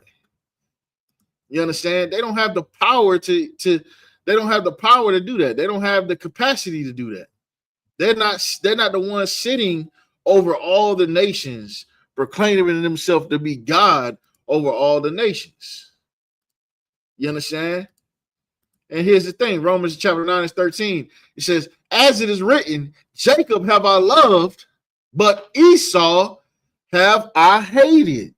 You understand? They don't have the power to they don't have the power to do that. They don't have the capacity to do that. They're not the ones sitting over all the nations, proclaiming themselves to be God over all the nations. You understand? And here's the thing, Romans chapter 9 and 13, it says, as it is written, Jacob have I loved, but Esau have I hated.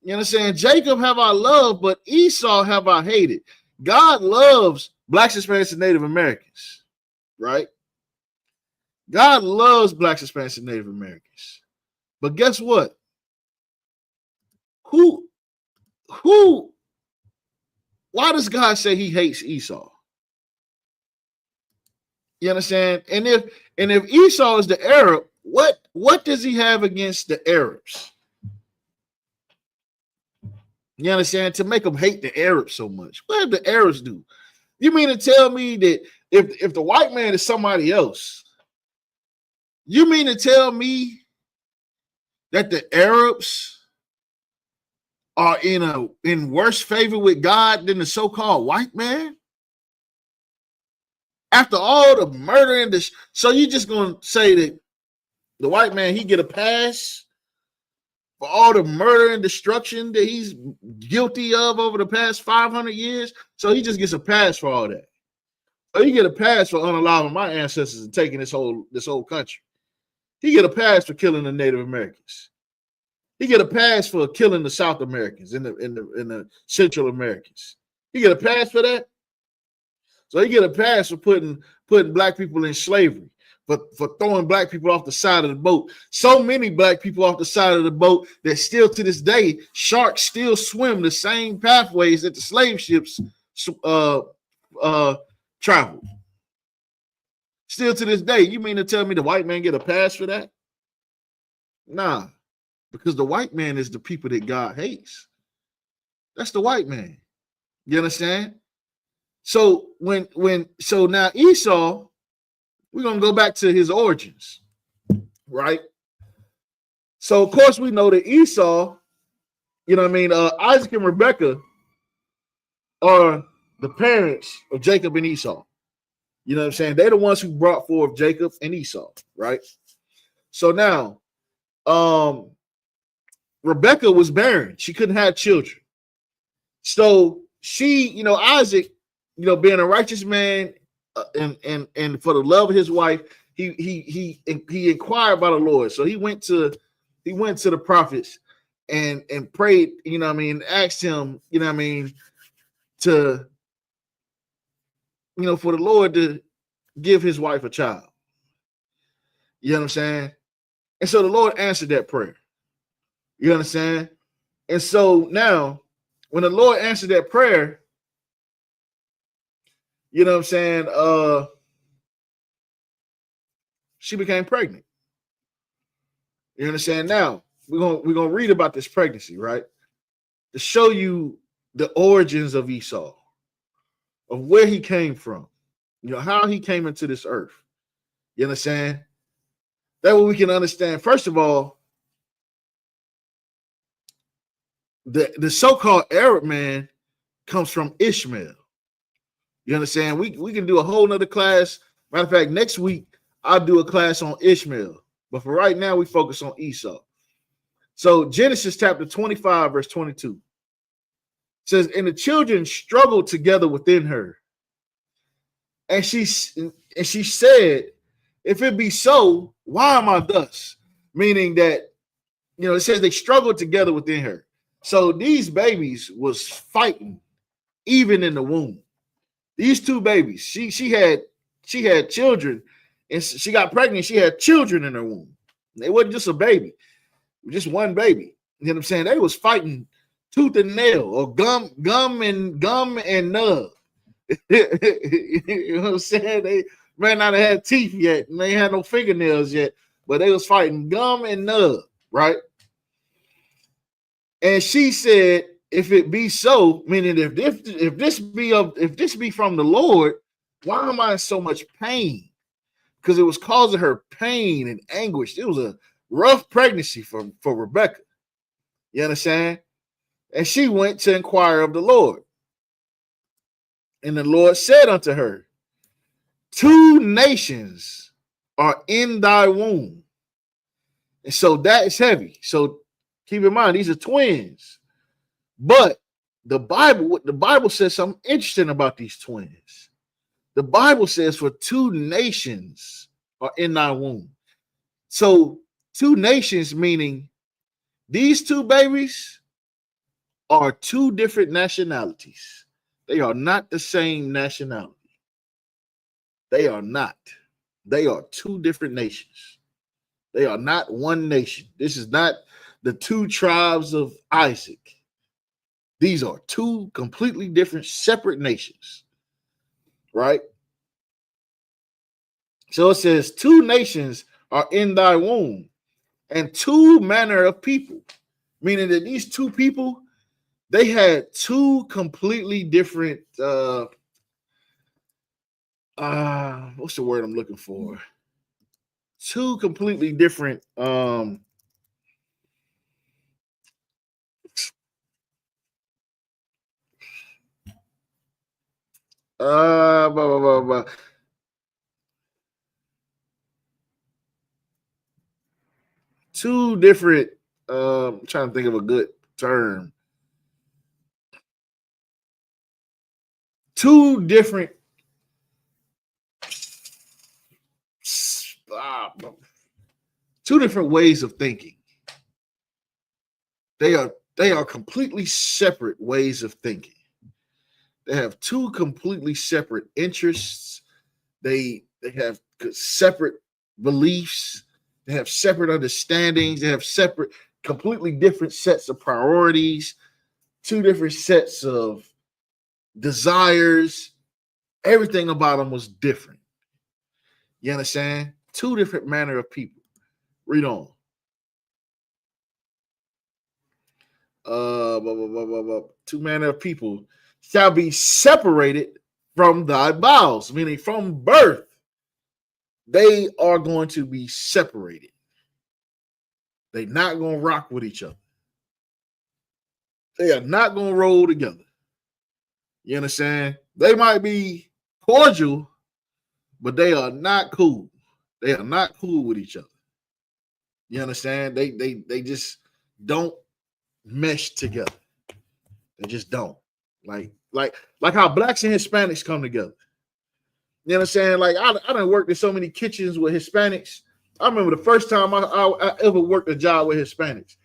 You understand? Jacob have I loved, but Esau have I hated. God loves blacks, Hispanics, and Native Americans, right? God loves blacks, Hispanics, and Native Americans. But guess what? Why does God say he hates Esau? You understand? And if Esau is the Arab, what does he have against the Arabs? You understand? To make them hate the Arabs so much. What did the Arabs do? You mean to tell me that if the white man is somebody else, you mean to tell me that the Arabs are in worse favor with God than the so-called white man? After all the murder and this, so you just gonna say that the white man, he get a pass for all the murder and destruction that he's guilty of over the past 500 years? So he just gets a pass for all that. So you get a pass for unaliving my ancestors and taking this whole country. He get a pass for killing the Native Americans. He get a pass for killing the South Americans and the Central Americans. He get a pass for that. So he get a pass for putting black people in slavery, for throwing black people off the side of the boat. So many black people off the side of the boat that still to this day, sharks still swim the same pathways that the slave ships traveled. Still to this day, you mean to tell me the white man get a pass for that? Nah, because the white man is the people that God hates. That's the white man. You understand? So so now Esau, we're gonna go back to his origins, right? So of course we know that Esau, you know what I mean, Isaac and Rebekah are the parents of Jacob and Esau. You know what I'm saying? They're the ones who brought forth Jacob and Esau, right? So now, Rebekah was barren. She couldn't have children. So she, Isaac, being a righteous man and for the love of his wife, he inquired by the Lord. So he went to the prophets and prayed, asked him, to for the Lord to give his wife a child. You know what I'm saying? And so the Lord answered that prayer. You understand? And so now, when the Lord answered that prayer, you know what I'm saying? She became pregnant. You understand? Now we're gonna read about this pregnancy, right? To show you the origins of Esau, of where he came from, how he came into this earth. You understand? That way we can understand, first of all, the so-called Arab man comes from Ishmael. You understand? We can do a whole nother class. Matter of fact, next week I'll do a class on Ishmael. But for right now, we focus on Esau. So Genesis chapter 25, verse 22 says, and the children struggled together within her. And she said, if it be so, why am I thus? Meaning that, it says they struggled together within her. So these babies was fighting even in the womb. These two babies, she had children, and she got pregnant. She had children in her womb. It wasn't just a baby, just one baby. You know what I'm saying? They was fighting tooth and nail, or gum and nub. You know what I'm saying? They may not have had teeth yet, and they had no fingernails yet, but they was fighting gum and nub, right? And she said, if it be so, meaning if this be from the Lord, why am I in so much pain? Because it was causing her pain and anguish. It was a rough pregnancy for Rebecca. You understand? And she went to inquire of the Lord. And the Lord said unto her, 2 nations are in thy womb. And so that is heavy. So keep in mind, these are twins. But the Bible says something interesting about these twins. The Bible says for 2 nations are in thy womb. So 2 nations, meaning these 2 babies are 2 different nationalities. They are not the same nationality. They are not. They are 2 different nations. They are not one nation. This is not the 2 tribes of Isaac. These are 2 completely different, separate nations, right? So it says 2 nations are in thy womb, and 2 manner of people, meaning that these 2 people, they had 2 completely different, what's the word I'm looking for? 2 completely different, blah, blah, blah, blah. Two different, I'm trying to think of a good term. 2 different, 2 different ways of thinking. They are completely separate ways of thinking. They have 2 completely separate interests. They have separate beliefs. They have separate understandings. They have separate, completely different sets of priorities, 2 different sets of desires. Everything about them was different. You understand? 2 different manner of people. Read on. Blah, blah, blah, blah, blah. 2 manner of people shall be separated from thy bowels, meaning from birth. They are going to be separated. They're not going to rock with each other. They are not going to roll together. You understand? They might be cordial, but they are not cool. They are not cool with each other. You understand? They just don't mesh together. They just don't. Like how blacks and Hispanics come together. You know what I'm saying? Like I done worked in so many kitchens with Hispanics. I remember the first time I ever worked a job with Hispanics.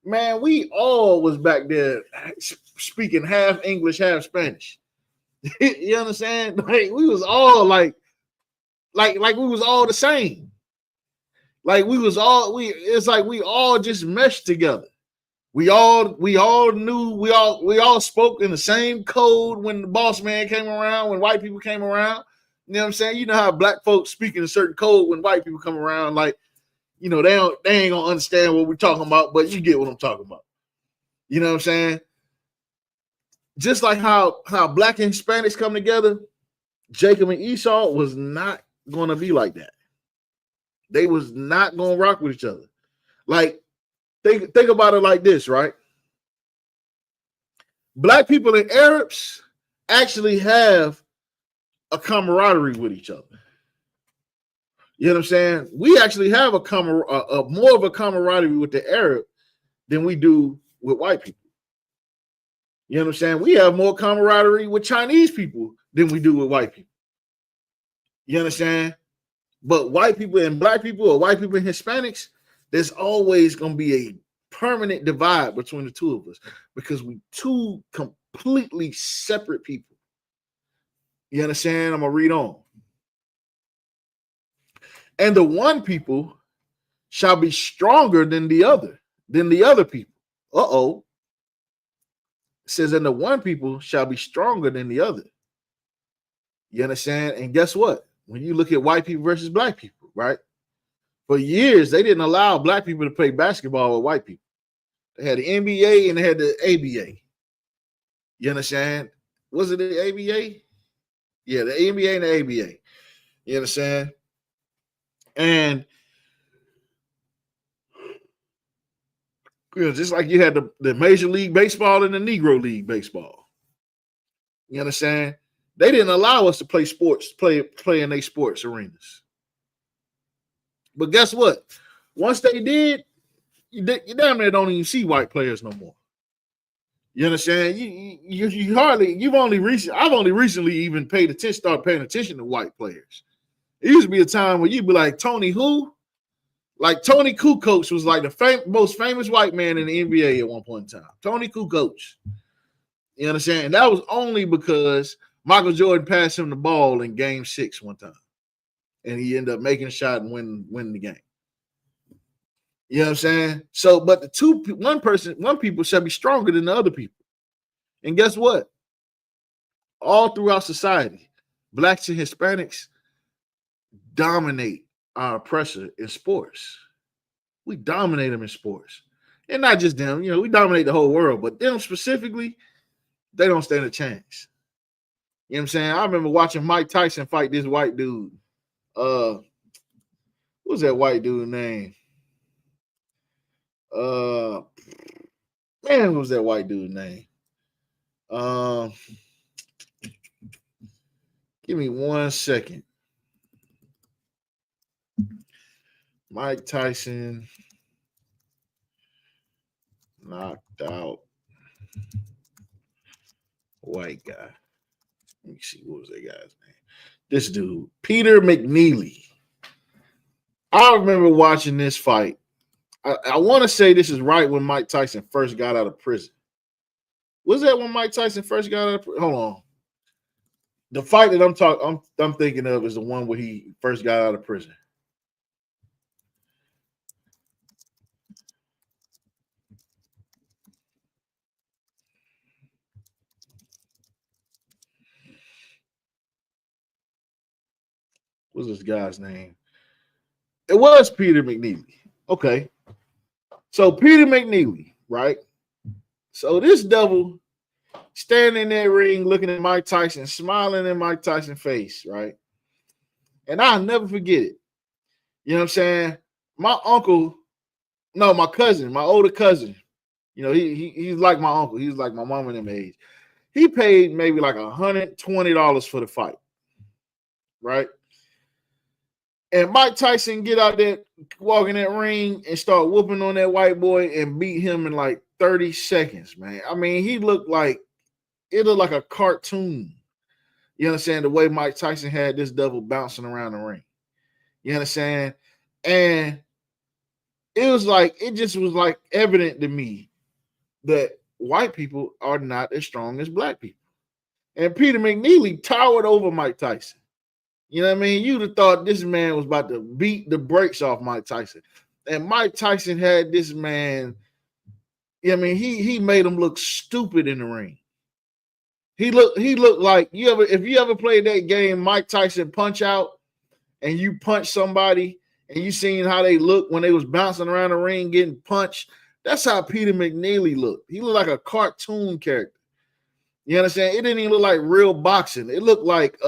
Man, we all was back there speaking half English, half Spanish. You understand? Like we was all like we was all the same. Like it's like we all just meshed together. We all knew, we all spoke in the same code when the boss man came around, when white people came around. You know what I'm saying? You know how black folks speak in a certain code when white people come around, like, they ain't gonna understand what we're talking about, but you get what I'm talking about. You know what I'm saying? Just like how black and Hispanics come together, Jacob and Esau was not gonna be like that. They was not gonna rock with each other. Like, think about it like this, right? Black people and Arabs actually have a camaraderie with each other. You know what I'm saying? We actually have more of a camaraderie with the Arab than we do with white people. You know what I'm saying? We have more camaraderie with Chinese people than we do with white people. You understand? But white people and black people, or white people and Hispanics, there's always going to be a permanent divide between the two of us because we two completely separate people. You understand? I'm going to read on. And the one people shall be stronger than the other people. Uh-oh. It says, and the one people shall be stronger than the other. You understand? And guess what? When you look at white people versus black people, right? For years, they didn't allow black people to play basketball with white people. They had the NBA and they had the ABA. You understand? Was it the ABA? Yeah, the NBA and the ABA. You understand? And just like you had the Major League Baseball and the Negro League Baseball. You understand? They didn't allow us to play sports, play in their sports arenas. But guess what? Once they did, you damn near don't even see white players no more. You understand? I've only recently even started paying attention to white players. It used to be a time where you'd be like, Tony who? Like Tony Kukoc was like the most famous white man in the NBA at one point in time. Tony Kukoc. You understand? And that was only because Michael Jordan passed him the ball in Game 6 one time. And he ended up making a shot and winning the game. You know what I'm saying? So, but one people shall be stronger than the other people. And guess what? All throughout society, blacks and Hispanics dominate our oppressor in sports. We dominate them in sports. And not just them, we dominate the whole world, but them specifically, they don't stand a chance. You know what I'm saying? I remember watching Mike Tyson fight this white dude. What was that white dude's name? What was that white dude's name? Give me 1 second. Mike Tyson knocked out white guy. Let me see, what was that guy's name? This dude, Peter McNeely. I remember watching this fight. I want to say this is right when Mike Tyson first got out of prison. Was that when Mike Tyson first got out of prison? Hold on. The fight that I'm thinking of is the one where he first got out of prison. What's this guy's name? It was Peter McNeely. Okay. So Peter McNeely, right? So this devil standing in that ring looking at Mike Tyson, smiling in Mike Tyson's face, right? And I'll never forget it. You know what I'm saying? My cousin, my older cousin, he's like my uncle. He's like my mom and them age. He paid maybe like $120 for the fight, right? And Mike Tyson get out there, walk in that ring and start whooping on that white boy and beat him in like 30 seconds, man. I mean, it looked like a cartoon. You understand? The way Mike Tyson had this devil bouncing around the ring. You understand? And it just was like evident to me that white people are not as strong as black people. And Peter McNeely towered over Mike Tyson. You know what I mean? You'd have thought this man was about to beat the brakes off Mike Tyson. And Mike Tyson had this man, he made him look stupid in the ring. He looked like if you ever played that game, Mike Tyson Punch Out, and you punch somebody and you seen how they look when they was bouncing around the ring getting punched. That's how Peter McNeely looked. He looked like a cartoon character. You understand? It didn't even look like real boxing. It looked like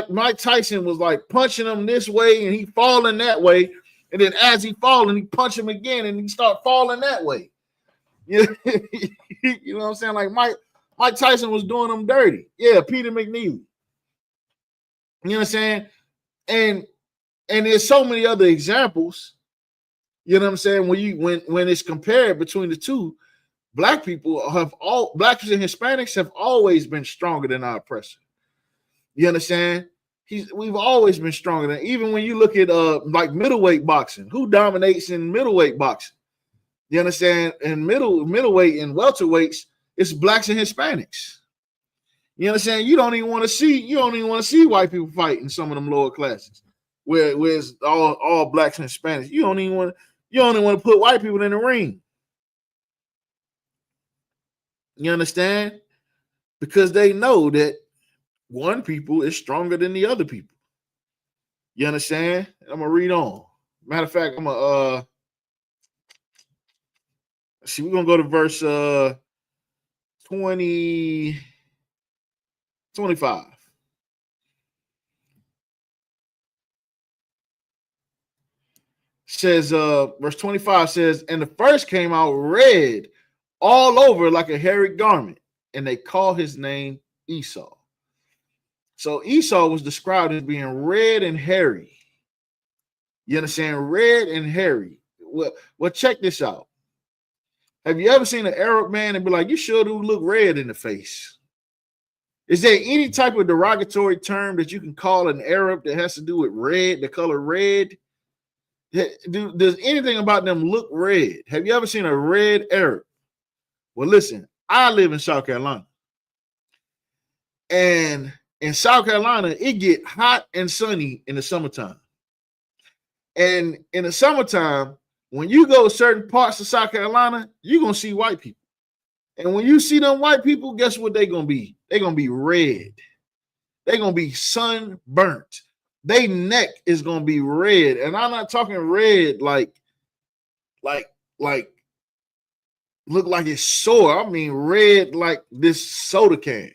Mike Tyson was like punching him this way and he falling that way. And then as he falling, he punch him again and he start falling that way. You know what I'm saying? Like Mike Tyson was doing him dirty. Yeah, Peter McNeely. You know what I'm saying? And there's so many other examples. You know what I'm saying? When it's compared between the two, blacks and Hispanics have always been stronger than our oppressor. You understand? We've always been stronger than, even when you look at like middleweight boxing, who dominates in middleweight boxing? You understand? In middleweight and welterweights, it's blacks and Hispanics. You understand? You don't even want to see white people fight in some of them lower classes, where it's all blacks and Hispanics. You don't even want to put white people in the ring. You understand? Because they know that one people is stronger than the other people. You understand? I'm gonna read on. Matter of fact, I'm gonna see. We're gonna go to verse 25. Says verse 25 says, and the first came out red all over like a hairy garment, and they call his name Esau. So Esau was described as being red and hairy. You understand? Red and hairy. Well, check this out. Have you ever seen an Arab man and be like, you sure do look red in the face? Is there any type of derogatory term that you can call an Arab that has to do with red, the color red? Does anything about them look red? Have you ever seen a red Arab? Well, listen, I live in South Carolina. And in South Carolina, it get hot and sunny in the summertime. And in the summertime, when you go to certain parts of South Carolina, you're going to see white people. And when you see them white people, guess what they're going to be? They're going to be red. They're going to be sunburnt. Their neck is going to be red. And I'm not talking red like look like it's sore. I mean red like this soda can.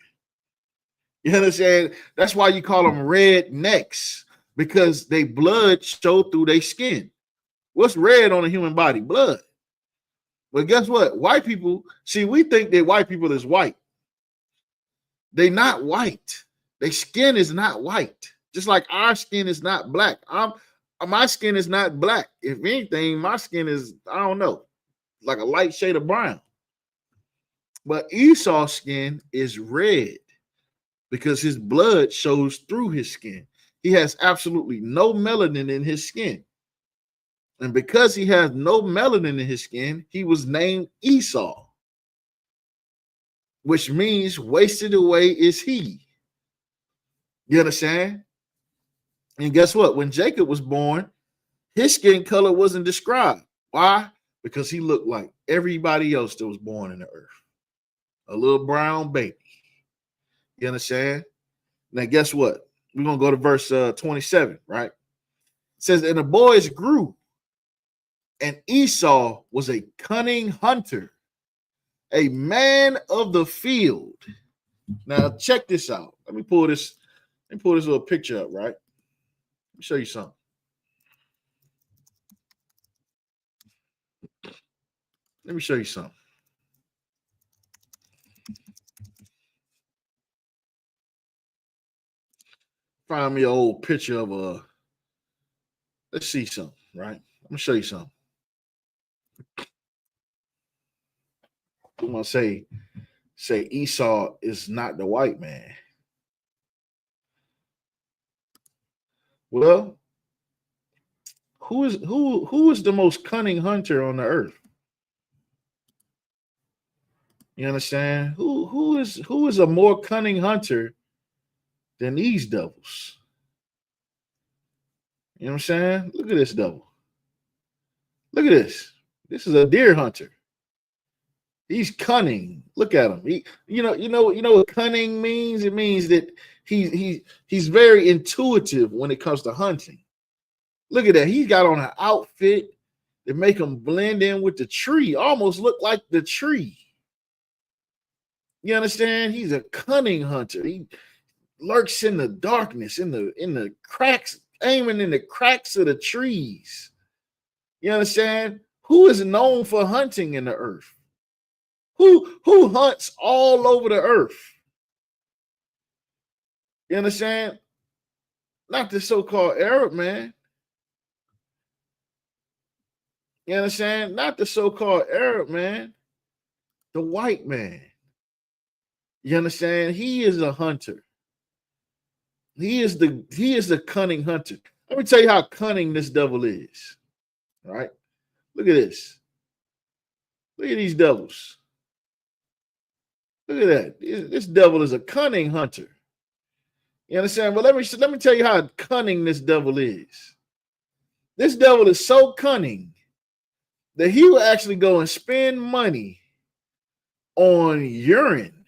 You understand? That's why you call them red necks, because they blood show through their skin. What's red on a human body? Blood. But guess what? White people, see, we think that white people is white. They not white. Their skin is not white. Just like our skin is not black. My skin is not black. If anything, my skin is, I don't know, like a light shade of brown. But Esau's skin is red because his blood shows through his skin. He has absolutely no melanin in his skin. And because he has no melanin in his skin, he was named Esau, which means wasted away is he. You understand? And guess what? When Jacob was born, his skin color wasn't described. Why? Because he looked like everybody else that was born in the earth. A little brown baby. You understand? Now, guess what? We're going to go to verse 27, right? It says, and the boys grew, and Esau was a cunning hunter, a man of the field. Now, check this out. Let me pull this little picture up, right? Let me show you something. Let me show you something. Find me an old picture of let's see something, right? I'm gonna show you something. I'm gonna say Esau is not the white man. Well, who is the most cunning hunter on the earth? You understand? Who is a more cunning hunter than these devils? You know what I'm saying? Look at this devil. Look at this. This is a deer hunter. He's cunning. Look at him. You know what cunning means? It means that he's very intuitive when it comes to hunting. Look at that. He's got on an outfit that make him blend in with the tree. Almost look like the tree. You understand? He's a cunning hunter. He lurks in the darkness, in the cracks, aiming in the cracks of the trees. You understand? Who is known for hunting in the earth? Who hunts all over the earth? You understand? Not the so-called Arab man. You understand? Not the so-called Arab man. The white man. You understand? He is a hunter. He is the cunning hunter. Let me tell you how cunning this devil is. All right. Look at this. Look at these devils. Look at that. This devil is a cunning hunter. You understand? But let me tell you how cunning this devil is. This devil is so cunning that he will actually go and spend money on urine.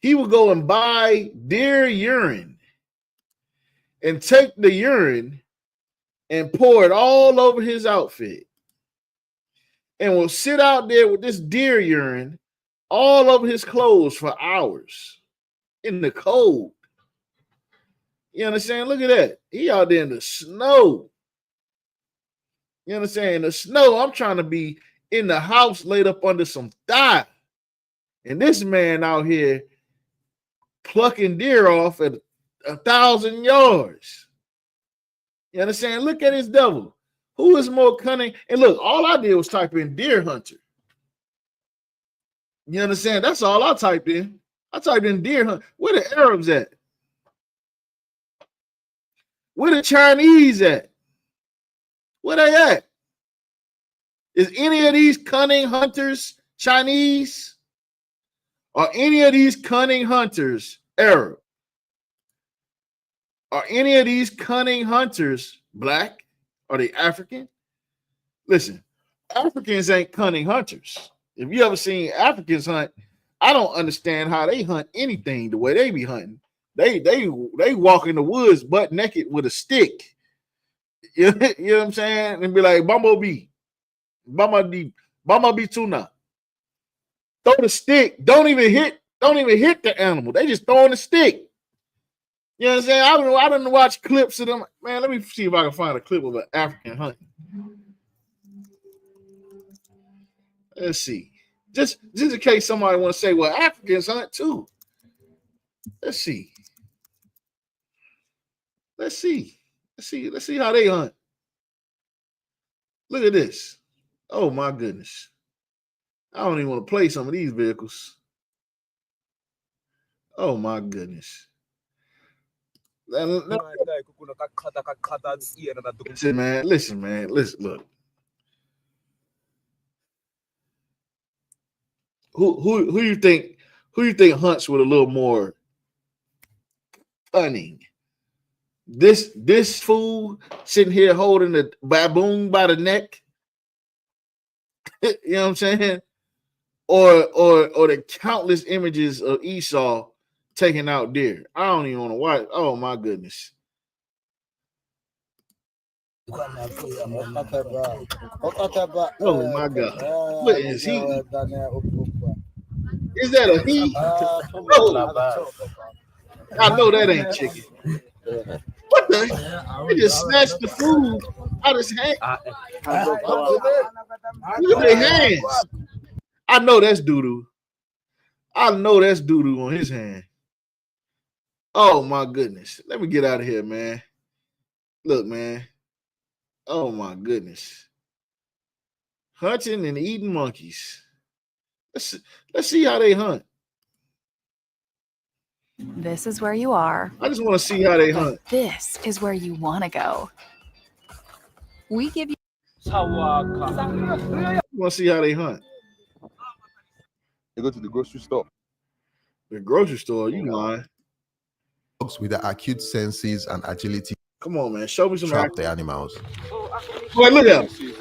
He will go and buy deer urine and take the urine and pour it all over his outfit. And will sit out there with this deer urine all over his clothes for hours in the cold. You understand? Look at that. He out there in the snow. You understand? In the snow, I'm trying to be in the house laid up under some thigh. And this man out here plucking deer off at 1,000 yards. You understand? Look at his devil. Who is more cunning? And look, all I did was type in deer hunter. You understand? That's all I typed in. I typed in deer hunter. Where the Arabs at? Where the Chinese at? Where they at? Is any of these cunning hunters Chinese? Are any of these cunning hunters Arab? Are any of these cunning hunters black? Are they African? Listen, Africans ain't cunning hunters. If you ever seen Africans hunt, I don't understand how they hunt anything the way they be hunting. They walk in the woods butt naked with a stick. You know what I'm saying? And be like, bumblebee tuna. Throw the stick. Don't even hit the animal. They just throwing the stick. You know what I'm saying? I didn't watch clips of them. Man, let me see if I can find a clip of an African hunting. Let's see. Just in case somebody want to say, well, Africans hunt too. Let's see. Let's see how they hunt. Look at this. Oh my goodness. I don't even want to play some of these vehicles. Oh my goodness. Listen, man. Listen, look. Who you think hunts with a little more cunning? This fool sitting here holding the baboon by the neck. You know what I'm saying? Or the countless images of Esau taking out deer. I don't even want to watch. Oh my goodness. Oh my God. What is he? Is that a he? Oh, I know that ain't chicken. What the? He just snatched the food out his hand. Look at their hands. I know that's doo-doo. I know that's doo-doo on his hand. Oh my goodness. Let me get out of here, man. Look, man. Oh my goodness. Hunting and eating monkeys. Let's see how they hunt. This is where you are. I just want to see how they hunt. This is where you want to go. We give you. I want to see how they hunt. You go to the grocery store. The grocery store, you lying. Dogs with the acute senses and agility. Come on, man. Show me some trap the animals. Boy, look at them.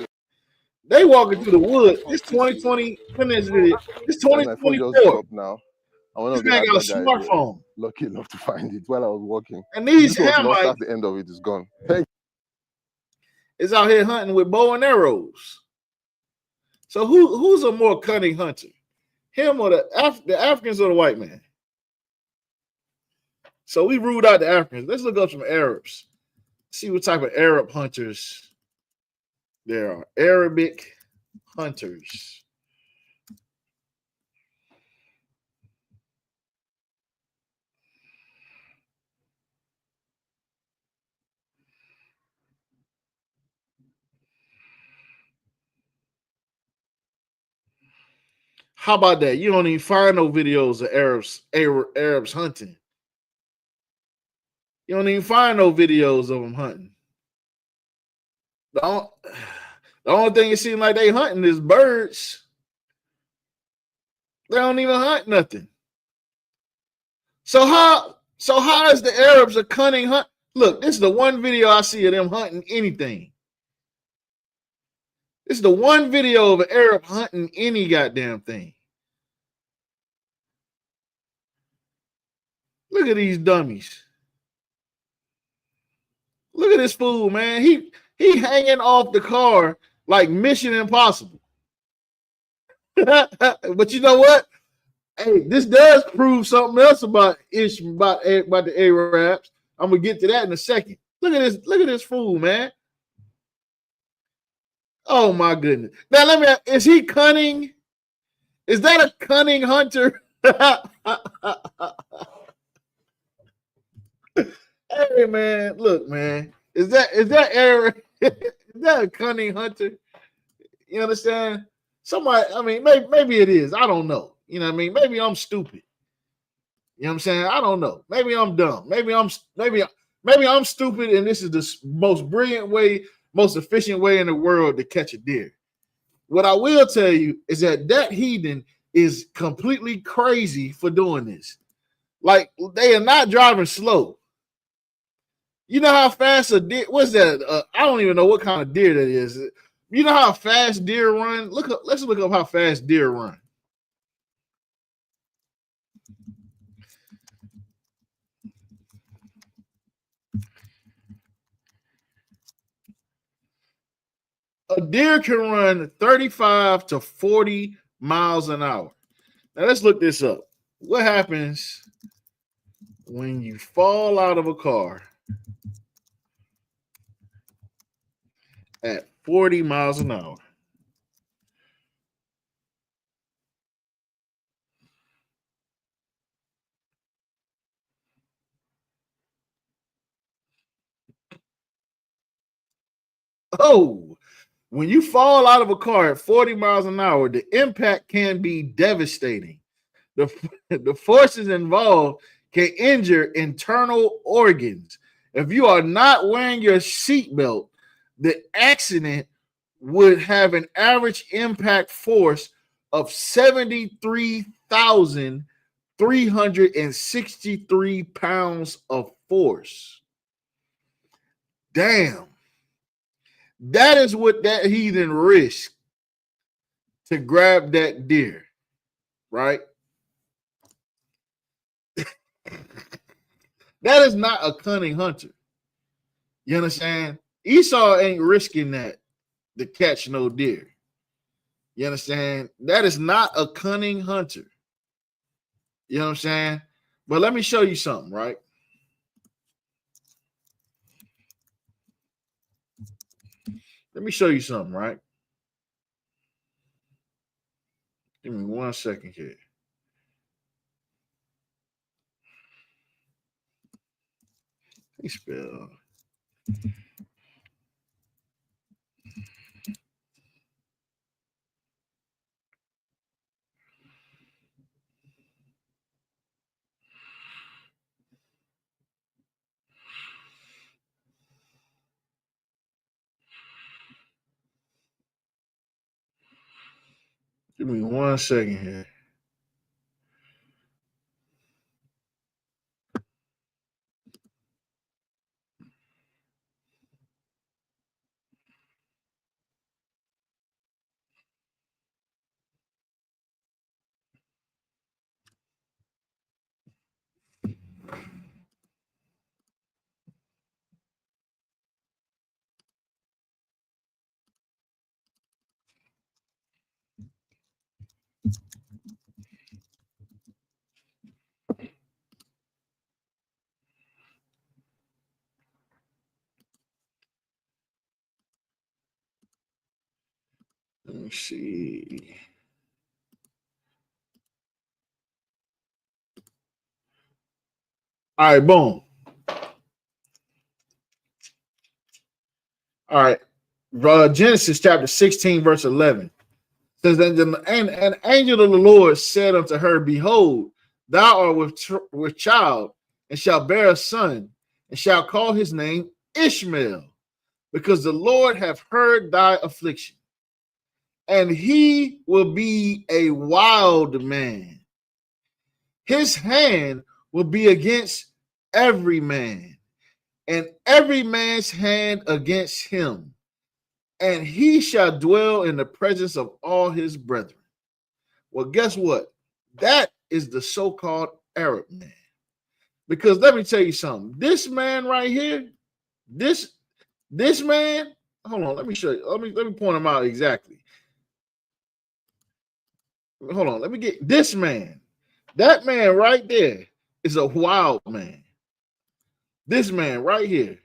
They walking through the woods. It's 2020. When is it? It's 2024. Now. This man got a smartphone. Lucky enough to find it while I was walking. And these Hamites, Hamites, the end of it is gone. Is out here hunting with bow and arrows. So who's a more cunning hunter? Him or the Africans or the white man? So we ruled out the Africans. Let's look up some Arabs. See what type of Arab hunters there are. Arabic hunters. How about that? You don't even find no videos of Arabs hunting. You don't even find no videos of them hunting. The only thing it seems like they hunting is birds. They don't even hunt nothing. So how is the Arabs a cunning hunt? Look, this is the one video I see of them hunting anything. This is the one video of an Arab hunting any goddamn thing. Look at these dummies. Look at this fool, man. He hanging off the car like Mission Impossible. But you know what? Hey, this does prove something else about the Arabs. I'm gonna get to that in a second. Look at this fool, man. Oh my goodness. Now let me ask, is he cunning? Is that a cunning hunter? Hey man, look, man. Is that Arab? Is that a cunning hunter? You understand? Somebody, I mean, maybe it is. I don't know. You know what I mean? Maybe I'm stupid. You know what I'm saying? I don't know. Maybe I'm dumb. Maybe I'm stupid, and this is the most brilliant way, most efficient way in the world to catch a deer. What I will tell you is that heathen is completely crazy for doing this. Like, they are not driving slow. You know how fast a deer? What's that? I don't even know what kind of deer that is. You know how fast deer run? Let's look up how fast deer run. A deer can run 35 to 40 miles an hour. Now let's look this up. What happens when you fall out of a car at 40 miles an hour? Oh, when you fall out of a car at 40 miles an hour, the impact can be devastating. The forces involved can injure internal organs. If you are not wearing your seatbelt, the accident would have an average impact force of 73,363 pounds of force. Damn. That is what that heathen risked to grab that deer, right? That is not a cunning hunter. You understand? Esau ain't risking that to catch no deer. You understand? That is not a cunning hunter. You know what I'm saying? But let me show you something, right? Let me show you something, right? Give me 1 second here. Let me spell. Give me 1 second here. Let me see. All right, boom. All right. Genesis chapter 16, verse 11 says, and an angel of the Lord said unto her, Behold, thou art with child, and shalt bear a son, and shalt call his name Ishmael, because the Lord hath heard thy affliction. And he will be a wild man. His hand will be against every man, and every man's hand against him. And he shall dwell in the presence of all his brethren. Well, guess what? That is the so-called Arab man. Because let me tell you something. This man right here, this man, hold on, let me show you. Let me point him out exactly. Hold on, let me get this man. That man right there is a wild man. This man right here,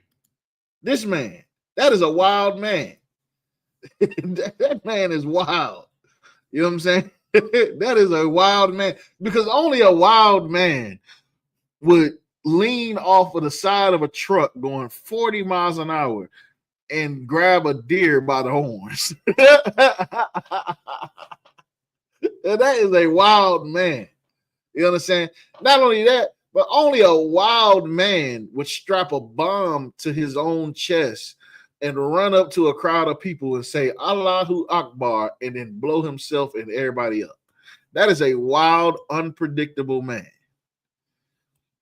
this man, that is a wild man. That man is wild. You know what I'm saying? That is a wild man, because only a wild man would lean off of the side of a truck going 40 miles an hour and grab a deer by the horns. And that is a wild man. You understand? Not only that, but only a wild man would strap a bomb to his own chest and run up to a crowd of people and say, Allahu Akbar, and then blow himself and everybody up. That is a wild, unpredictable man.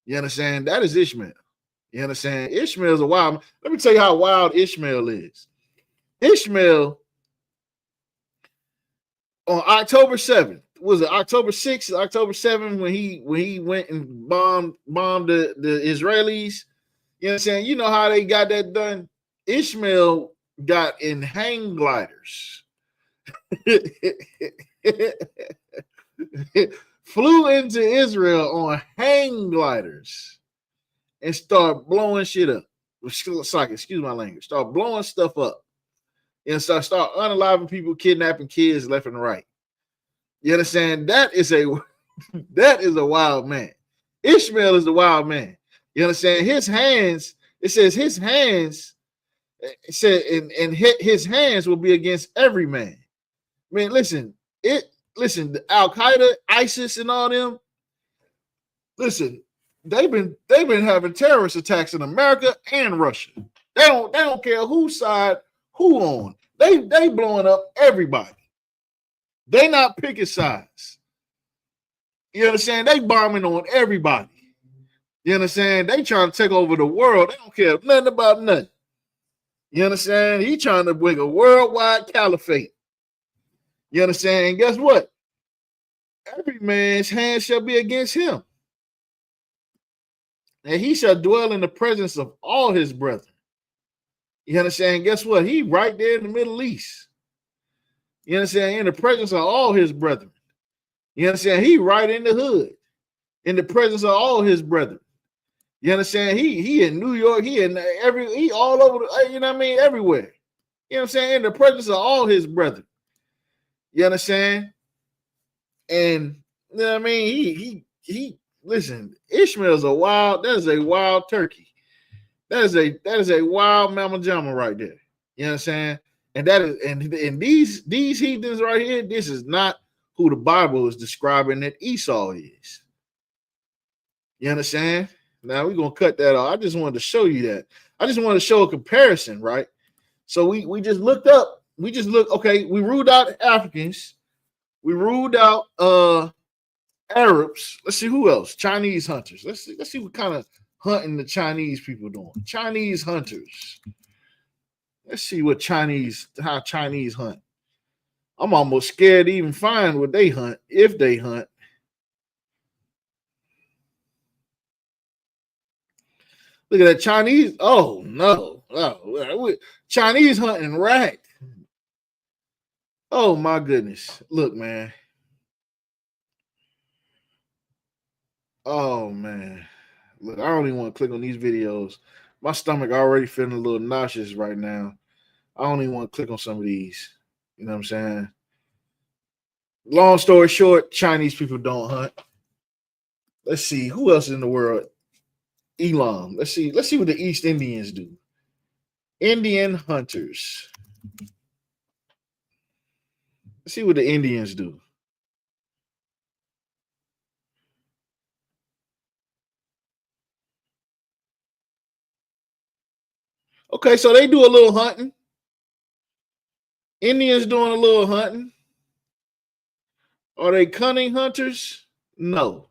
You understand? That is Ishmael. You understand? Ishmael is a wild man. Let me tell you how wild Ishmael is. Ishmael, on October 7th, was it October 6th, October 7th, when he went and bombed the Israelis? You know what I'm saying? You know how they got that done? Ishmael got in hang gliders. Flew into Israel on hang gliders and start blowing shit up. Excuse my language. Start blowing stuff up. And start unaliving people, kidnapping kids left and right. You understand? That is a wild man. Ishmael is the wild man. You understand? His hands, it says his hands, it said, and his hands will be against every man. Man, listen, the Al-Qaeda, ISIS, and all them, listen, they've been having terrorist attacks in America and Russia. They don't care whose side, who on. They blowing up everybody. They not picking sides. You understand? They bombing on everybody. You understand? They trying to take over the world. They don't care nothing about nothing. You understand? He trying to bring a worldwide caliphate. You understand? And guess what? Every man's hand shall be against him. And he shall dwell in the presence of all his brethren. You understand? Guess what? He right there in the Middle East. You understand? In the presence of all his brethren. You understand? He right in the hood. In the presence of all his brethren. You understand? He in New York. He all over the, you know what I mean? Everywhere. You know what I'm saying? In the presence of all his brethren. You understand? And you know what I mean? He listen, Ishmael's that is a wild turkey. That is a wild mama jama right there. You understand? And that is and these heathens right here, this is not who the Bible is describing that Esau is. You understand? Now we're gonna cut that off. I just wanted to show you that. I just wanted to show a comparison, right? So we just looked up, okay, we ruled out Africans, we ruled out Arabs. Let's see who else. Chinese hunters. Let's see what kind of hunting the Chinese people doing. Chinese hunters. Let's see how Chinese hunt. I'm almost scared to even find what they hunt, if they hunt. Look at that Chinese. Oh no. Oh, Chinese hunting rat. Oh my goodness. Look, man. Oh man. Look, I don't even want to click on these videos. My stomach already feeling a little nauseous right now. I don't even want to click on some of these. You know what I'm saying? Long story short, Chinese people don't hunt. Let's see who else in the world. Elam. Let's see what the East Indians do. Indian hunters. Let's see what the Indians do. Okay, so they do a little hunting. Indians doing a little hunting. Are they cunning hunters? No.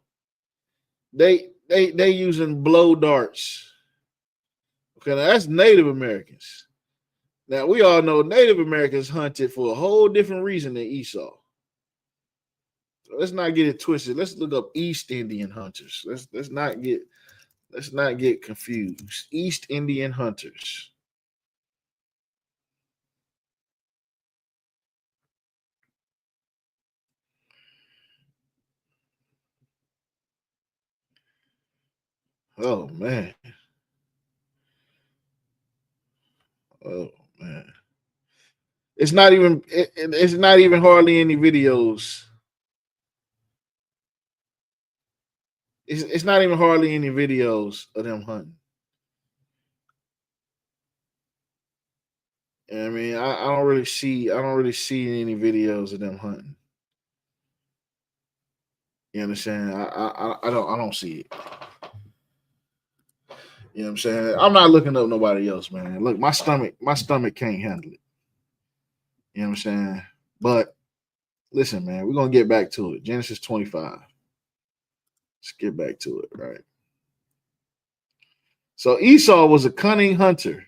They using blow darts. Okay, now that's Native Americans. Now we all know Native Americans hunted for a whole different reason than Esau. So let's not get it twisted. Let's look up East Indian hunters. Let's not get confused. East Indian hunters. Oh man. Oh man. It's not even hardly any videos. It's not even hardly any videos of them hunting. I mean, I don't really see any videos of them hunting. You understand? I don't see it. You know what I'm saying? I'm not looking up nobody else, man. Look, my stomach can't handle it. You know what I'm saying? But listen, man, we're gonna get back to it. Genesis 25. Let's get back to it, right? So Esau was a cunning hunter,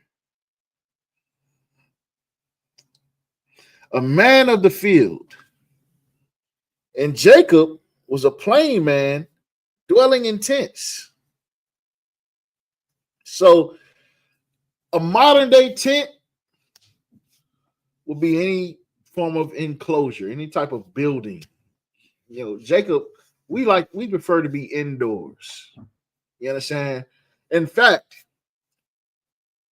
a man of the field, and Jacob was a plain man dwelling in tents. So a modern day tent would be any form of enclosure, any type of building. You know, Jacob, we prefer to be indoors. You understand? In fact,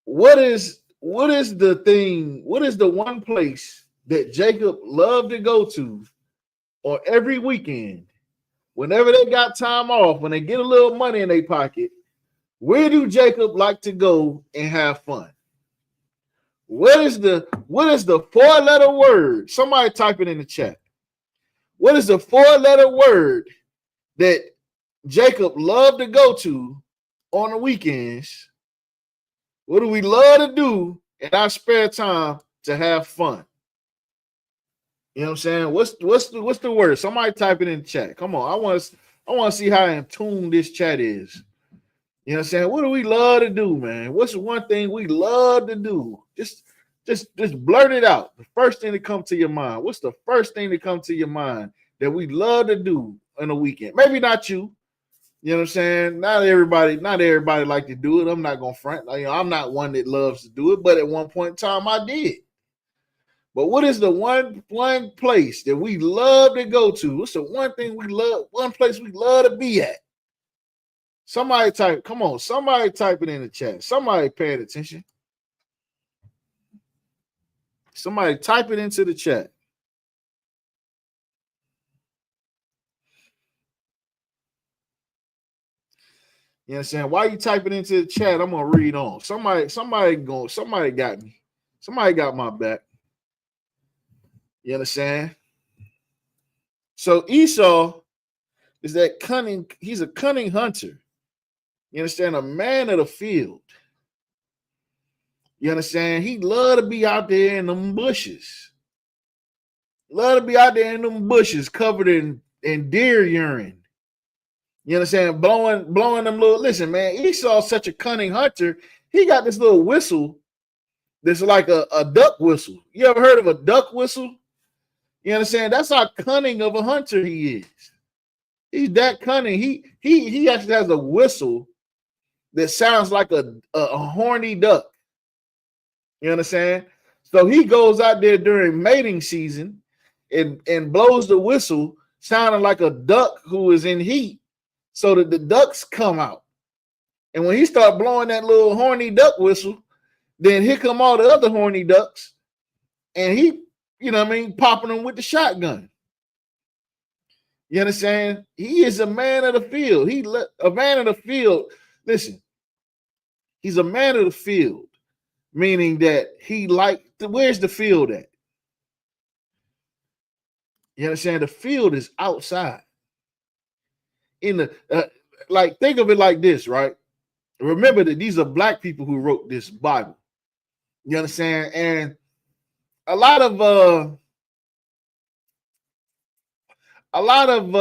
what is the one place that Jacob loved to go to on every weekend? Whenever they got time off, when they get a little money in their pocket, where do Jacob like to go and have fun? What is the 4-letter word? Somebody type it in the chat. What is the 4-letter word that Jacob loved to go to on the weekends? What do we love to do in our spare time to have fun? You know what I'm saying? What's the word? Somebody type it in the chat. Come on, I want to see how in tune this chat is. You know what I'm saying? What do we love to do, man? What's the one thing we love to do? Just blurt it out. The first thing that comes to your mind. What's the first thing that comes to your mind that we love to do on a weekend? Maybe not you. You know what I'm saying? Not everybody like to do it. I'm not gonna front. I'm not one that loves to do it, but at one point in time I did. But what is the one place that we love to go to? What's the one place we love to be at? Somebody type it in the chat. Somebody paying attention. Somebody type it into the chat. You know what I'm saying? While you type it into the chat, I'm gonna read on. Somebody got me. Somebody got my back. You understand? So Esau is that cunning, he's a cunning hunter. You understand? A man of the field. You understand? He love to be out there in them bushes. Love to be out there in them bushes covered in deer urine. You understand? Blowing them little. Listen, man, Esau's such a cunning hunter. He got this little whistle that's like a duck whistle. You ever heard of a duck whistle? You understand? That's how cunning of a hunter he is. He's that cunning. He actually has a whistle that sounds like a horny duck. You understand? So he goes out there during mating season and blows the whistle, sounding like a duck who is in heat, so that the ducks come out. And when he start blowing that little horny duck whistle, then here come all the other horny ducks, and he, you know what I mean, popping them with the shotgun. You understand? He is a man of the field. A man of the field. Listen, he's a man of the field, meaning that where's the field at? You understand? The field is outside. In the like, think of it like this, right? Remember that these are black people who wrote this Bible. You understand? And a lot of a lot of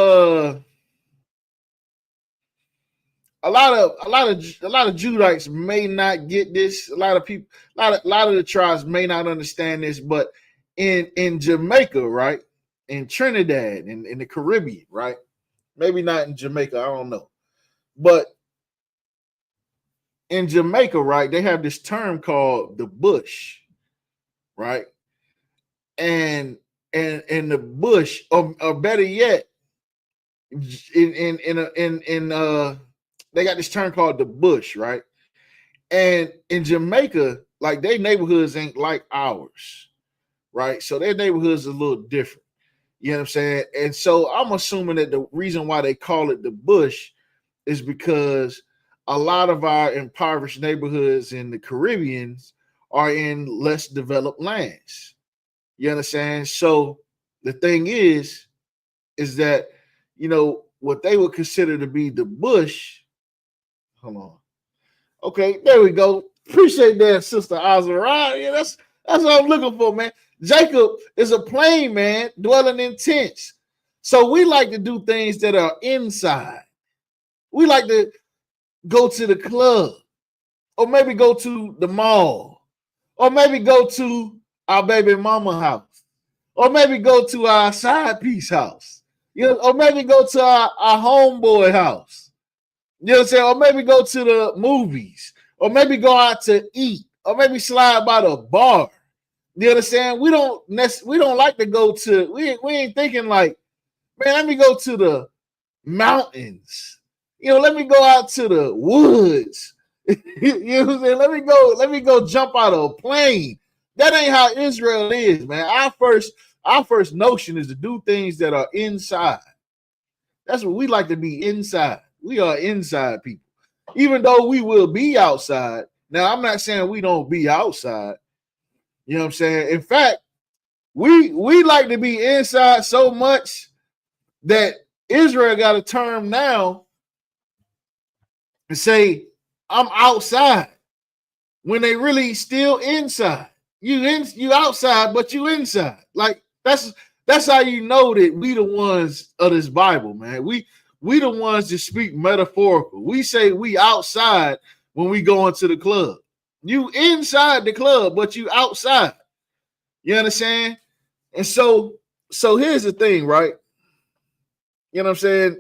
a lot of Judites may not get this. A lot of people, a lot of the tribes may not understand this, but in Jamaica, right? In Trinidad, in the Caribbean, right? Maybe not in Jamaica, I don't know. But in Jamaica, right, they have this term called the bush, right? And the bush, or better yet, they got this term called the bush, right? And in Jamaica, like, their neighborhoods ain't like ours, right? So their neighborhoods are a little different. You know what I'm saying? And so I'm assuming that the reason why they call it the bush is because a lot of our impoverished neighborhoods in the Caribbean are in less developed lands. You understand? So the thing is that, you know, what they would consider to be the bush. Hold on. Okay, there we go. Appreciate that, Sister Azara. Yeah, that's what I'm looking for, man. Jacob is a plain man dwelling in tents. So we like to do things that are inside. We like to go to the club, or maybe go to the mall, or maybe go to our baby mama house, or maybe go to our side piece house, you know, or maybe go to our homeboy house. You know what I'm saying? Or maybe go to the movies, or maybe go out to eat, or maybe slide by the bar. You understand? We don't like to go to, we ain't thinking like, man, let me go to the mountains. You know, let me go out to the woods. You know what I'm saying? Let me go jump out of a plane. That ain't how Israel is, man. Our first notion is to do things that are inside. That's what we like, to be inside. We are inside people. Even though we will be outside. Now, I'm not saying we don't be outside. You know what I'm saying? In fact, we like to be inside so much that Israel got a term now and say, I'm outside, when they really still inside. You outside, but you inside. Like, that's how you know that we the ones of this Bible, man. We the ones that speak metaphorical. We say we outside when we go into the club. You inside the club, but you outside. You understand? And so here's the thing, right? You know what I'm saying?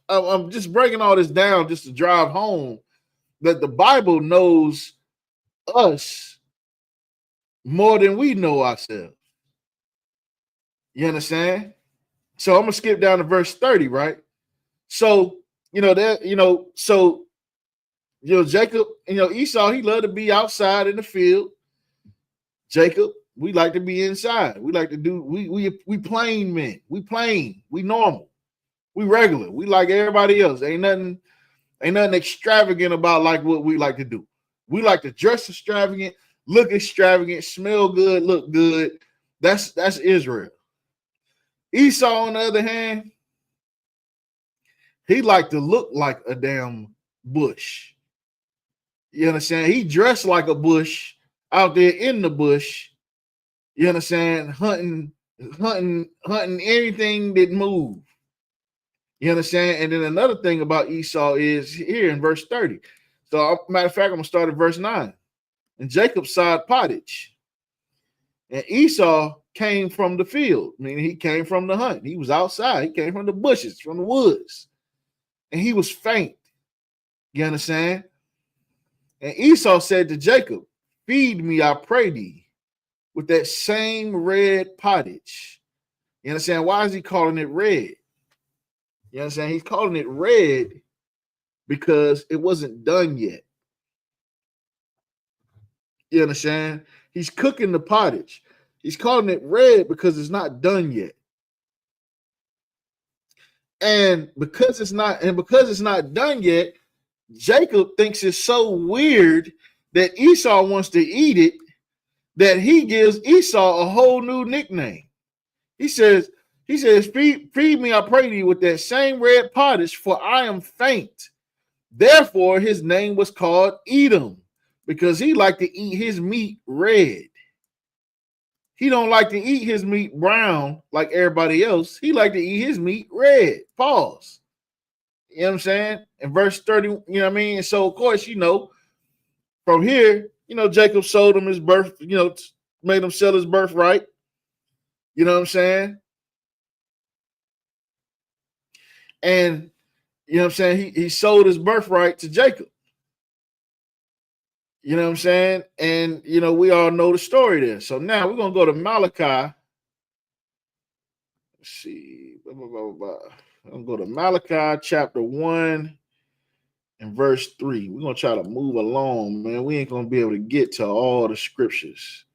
I'm just breaking all this down just to drive home that the Bible knows us more than we know ourselves. You understand? So I'm gonna skip down to verse 30, right? So Jacob, Esau, he loved to be outside in the field. Jacob, we like to be inside. We like to do, we plain men. We plain, we normal, we regular. We like everybody else. Ain't nothing extravagant about like what we like to do. We like to dress extravagant, look extravagant, smell good, look good. That's Israel. Esau, on the other hand, he liked to look like a damn bush. You understand? He dressed like a bush out there in the bush. You understand? Hunting anything that moved. You understand? And then another thing about Esau is here in verse 30. So, matter of fact, I'm going to start at verse 9. And Jacob sowed pottage. And Esau came from the field, meaning he came from the hunt. He was outside. He came from the bushes, from the woods. And he was faint. You understand? And Esau said to Jacob, feed me, I pray thee, with that same red pottage. You understand? Why is he calling it red? You understand? He's calling it red because it wasn't done yet. You understand? He's cooking the pottage. He's calling it red because it's not done yet. And because it's not done yet, Jacob thinks it's so weird that Esau wants to eat it that he gives Esau a whole new nickname. He says, He says, feed me, I pray thee, with that same red pottage, for I am faint. Therefore, his name was called Edom, because he liked to eat his meat red. He don't like to eat his meat brown like everybody else. He like to eat his meat red. Pause. You know what I'm saying? In verse 30, you know what I mean? And so, of course, from here, Jacob sold him his birth, made him sell his birthright. You know what I'm saying? And, you know what I'm saying? He sold his birthright to Jacob. You know what I'm saying? And, we all know the story there. So now we're going to go to Malachi. Let's see. I'm going to go to Malachi chapter 1 and verse 3. We're going to try to move along, man. We ain't going to be able to get to all the scriptures.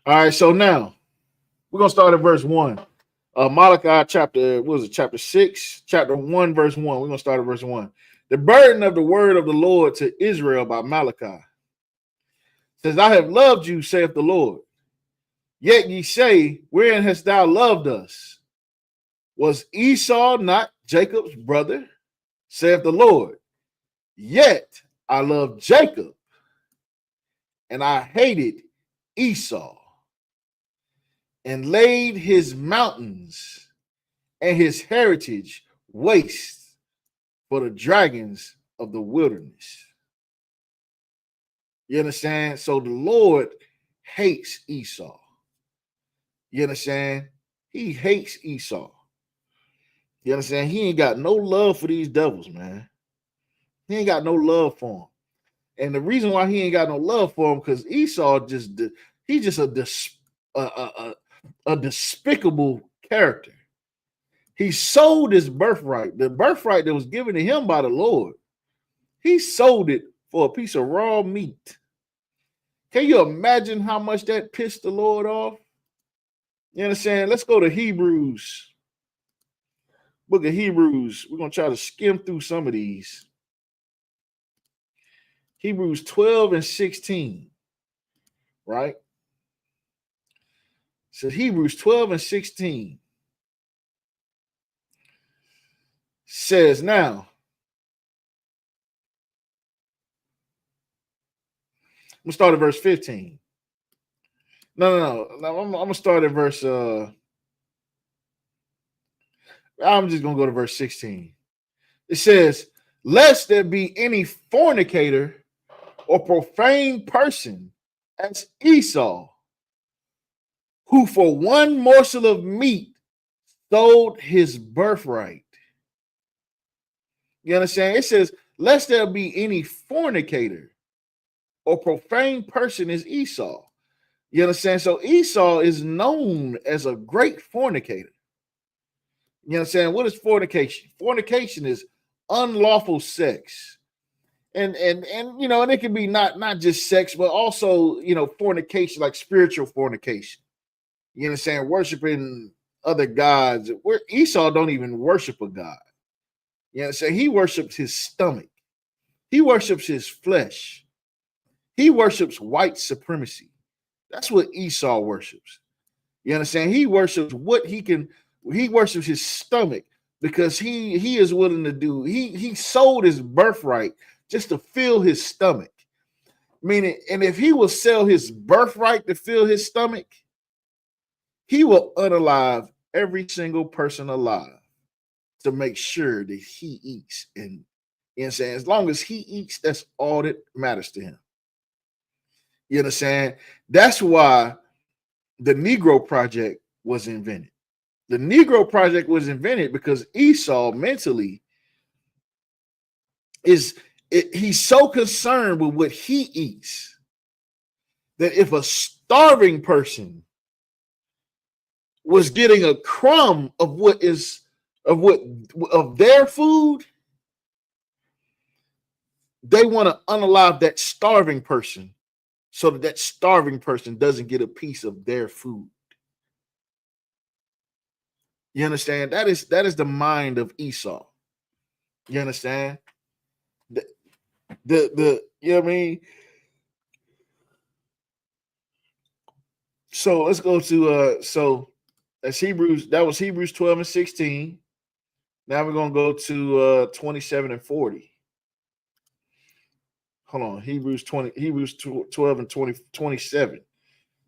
All right, so now we're going to start at verse 1. Malachi chapter 6, chapter 1, verse 1. We're going to start at verse 1. The burden of the word of the Lord to Israel by Malachi says, I have loved you, saith the Lord. Yet ye say, wherein hast thou loved us? Was Esau not Jacob's brother? Saith the Lord. Yet I loved Jacob, and I hated Esau, and laid his mountains and his heritage waste for the dragons of the wilderness. You understand? So the Lord hates Esau. You understand? He hates Esau. You understand? He ain't got no love for these devils, man. He ain't got no love for them. And the reason why he ain't got no love for him, because Esau he's just a despicable character. He sold his birthright, the birthright that was given to him by the Lord. He sold it for a piece of raw meat. Can you imagine how much that pissed the Lord off? You understand? Let's go to Hebrews. Book of Hebrews. We're going to try to skim through some of these. Hebrews 12 and 16. Right? So Hebrews 12 and 16 says, now, I'm going to start at verse 15. No. I'm going to start at verse, I'm just going to go to verse 16. It says, lest there be any fornicator or profane person as Esau, who for one morsel of meat sold his birthright. You understand? It says, lest there be any fornicator or profane person as Esau. You understand? So Esau is known as a great fornicator. You understand? What is fornication? Fornication is unlawful sex. And it can be not just sex, but also, fornication, like spiritual fornication. You understand? Worshiping other gods. Where Esau don't even worship a god. You understand? He worships his stomach. He worships his flesh. He worships white supremacy. That's what Esau worships. You understand? He worships what he can. He worships his stomach because he is willing to do. He sold his birthright just to fill his stomach. Meaning, and if he will sell his birthright to fill his stomach, he will unalive every single person alive to make sure that he eats. And you know what I'm saying? As long as he eats, that's all that matters to him. You understand? That's why the Negro Project was invented. The Negro Project was invented because Esau mentally he's so concerned with what he eats that if a starving person was getting a crumb of their food, they want to unalive that starving person so that starving person doesn't get a piece of their food. You understand? That is the mind of Esau. You understand? You know what I mean? So let's go to so that's Hebrews. That was Hebrews 12 and 16. Now we're gonna go to 27 and 40. Hold on, Hebrews 12 and 27.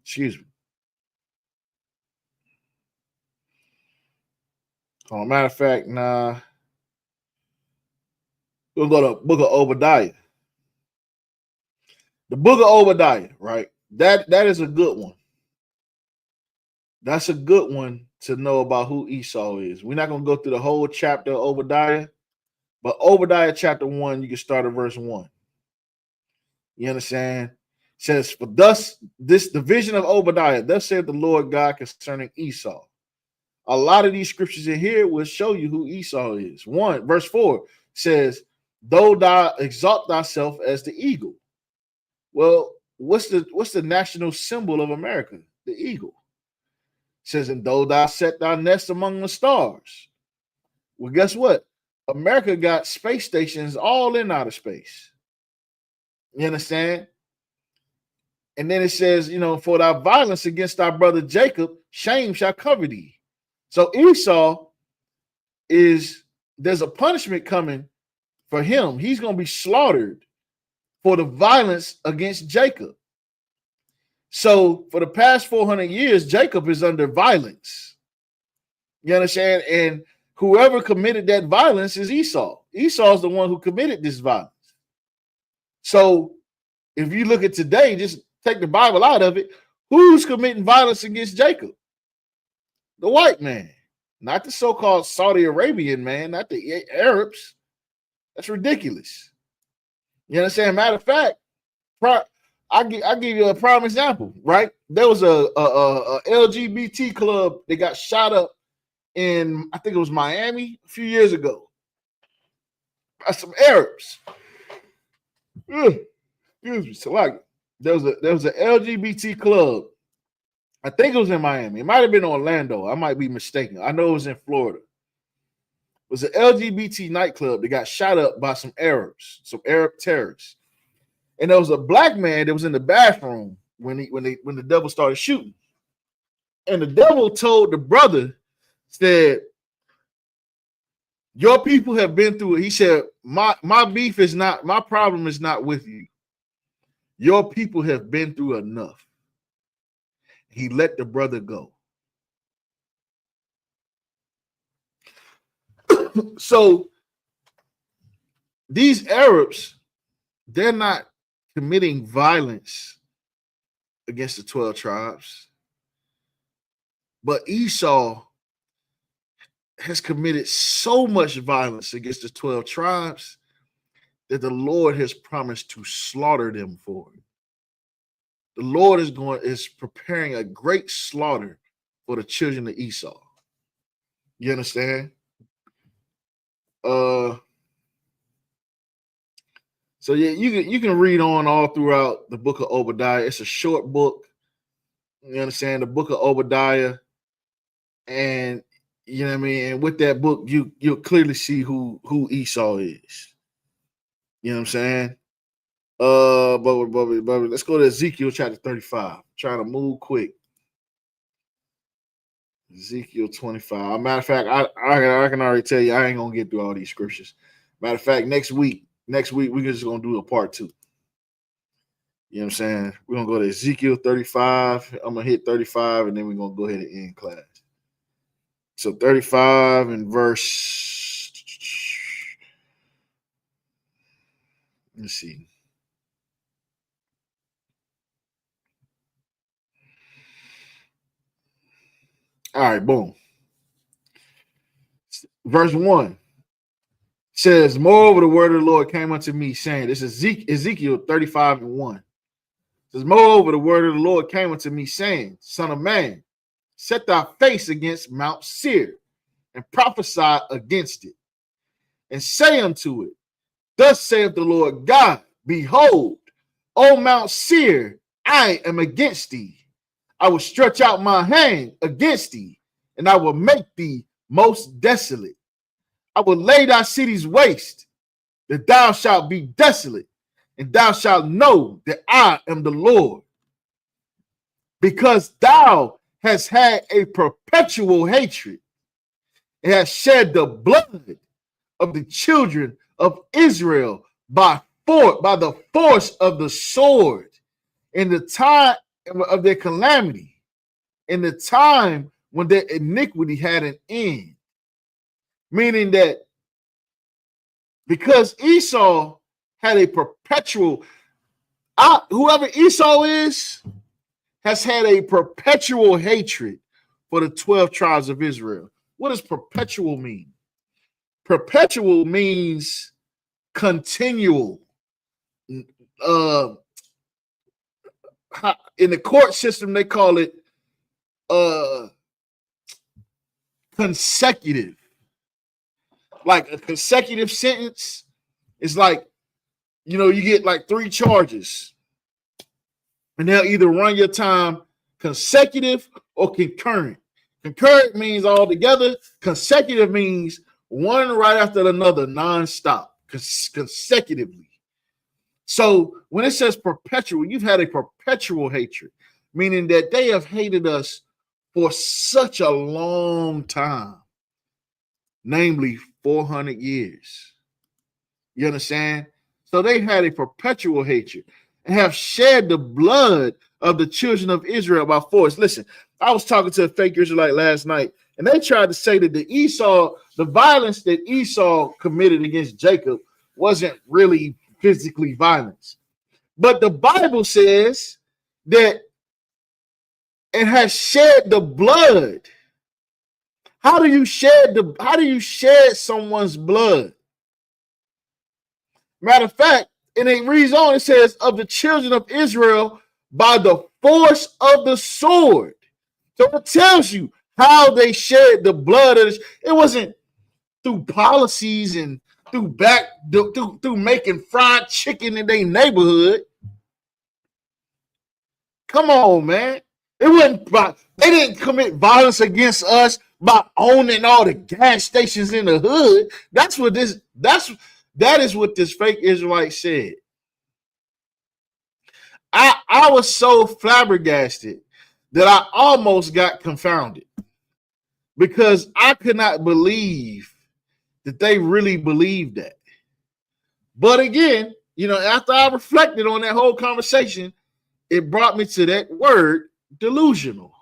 Excuse me. Matter of fact, nah. We'll go to Book of Obadiah. The Book of Obadiah, right? That is a good one. That's a good one to know about who Esau is. We're not going to go through the whole chapter of Obadiah, but Obadiah chapter 1, you can start at verse 1. You understand? It says, for thus, this division of Obadiah, thus said the Lord God concerning Esau. A lot of these scriptures in here will show you who Esau is. 1, verse 4 says, though thou exalt thyself as the eagle. Well, what's the national symbol of America? The eagle. It says, and though thou set thy nest among the stars. Well, guess what? America got space stations all in outer space. You understand? And then it says, for thy violence against thy brother Jacob, shame shall cover thee. So Esau there's a punishment coming for him. He's going to be slaughtered for the violence against Jacob. So for the past 400 years, Jacob is under violence. You understand? And whoever committed that violence is Esau. Esau is the one who committed this violence. So if you look at today, just take the Bible out of it, who's committing violence against Jacob? The white man, not the so-called Saudi Arabian man, not the Arabs. That's ridiculous. You understand? Matter of fact, I'll give you a prime example, right? There was a LGBT club that got shot up in, I think it was Miami a few years ago by some Arabs. Excuse me, Salagi. There was an LGBT club. I think it was in Miami. It might have been Orlando. I might be mistaken. I know it was in Florida. It was an LGBT nightclub that got shot up by some Arabs, some Arab terrorists. And there was a black man that was in the bathroom when the devil started shooting. And the devil told the brother, said, your people have been through it. He said, my problem is not with you. Your people have been through enough. He let the brother go. So these Arabs, they're not committing violence against the 12 tribes. But Esau has committed so much violence against the 12 tribes that the Lord has promised to slaughter them for it. The Lord is preparing a great slaughter for the children of Esau. You understand? So yeah, you can read on all throughout the book of Obadiah. It's a short book. You understand? The book of Obadiah, and you know what I mean. And with that book, you'll clearly see who Esau is. You know what I'm saying? But let's go to Ezekiel chapter 35. Trying to move quick. Ezekiel 25. Matter of fact, I can already tell you I ain't gonna get through all these scriptures. Matter of fact, next week we're just gonna do a part 2. You know what I'm saying? We're gonna go to Ezekiel 35. I'm gonna hit 35, and then we're gonna go ahead and end class. So 35 and verse. Let's see. All right, boom. Verse 1 says, moreover, the word of the Lord came unto me, saying, this is Ezekiel 35 and 1. It says, moreover, the word of the Lord came unto me, saying, son of man, set thy face against Mount Seir, and prophesy against it, and say unto it, thus saith the Lord God, behold, O Mount Seir, I am against thee. I will stretch out my hand against thee, and I will make thee most desolate. I will lay thy cities waste, that thou shalt be desolate, and thou shalt know that I am the Lord, because thou hast had a perpetual hatred and hast shed the blood of the children of Israel by the force of the sword in the time of their calamity, in the time when their iniquity had an end. Meaning that because Esau had a perpetual, whoever Esau is, has had a perpetual hatred for the 12 tribes of Israel. What does perpetual mean? Perpetual means continual. In the court system, they call it consecutive. Like a consecutive sentence is like, you get like 3 charges, and they'll either run your time consecutive or concurrent. Concurrent means all together. Consecutive means one right after another, nonstop, consecutively. So when it says perpetual, you've had a perpetual hatred, meaning that they have hated us for such a long time, namely 400 years. You understand? So they had a perpetual hatred and have shed the blood of the children of Israel by force. Listen, I was talking to a fake Israelite last night, and they tried to say that the violence that Esau committed against Jacob wasn't really physically violence. But the Bible says that it has shed the blood. How do you shed someone's blood? Matter of fact, and it reads on, it says, of the children of Israel by the force of the sword. So it tells you how they shed the blood of this. It wasn't through policies and through making fried chicken in their neighborhood. Come on, man. It wasn't they didn't commit violence against us by owning all the gas stations in the hood. That is what this fake Israelite said. I was so flabbergasted that I almost got confounded because I could not believe that they really believed that. But again, after I reflected on that whole conversation, it brought me to that word, delusional.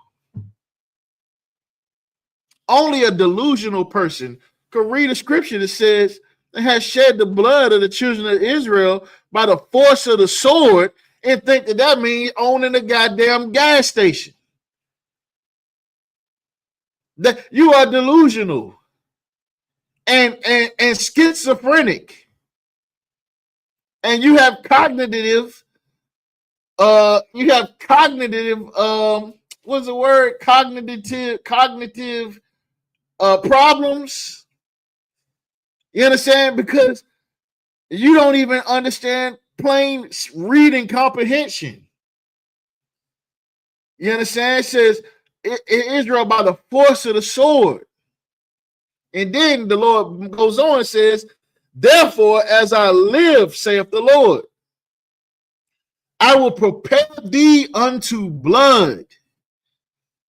Only a delusional person could read a scripture that says it has shed the blood of the children of Israel by the force of the sword and think that means owning a goddamn gas station. That you are delusional and schizophrenic, and you have cognitive what's the word? Cognitive problems. You understand? Because you don't even understand plain reading comprehension. You understand? It says Israel by the force of the sword. And then the Lord goes on and says, therefore, as I live, saith the Lord, I will prepare thee unto blood,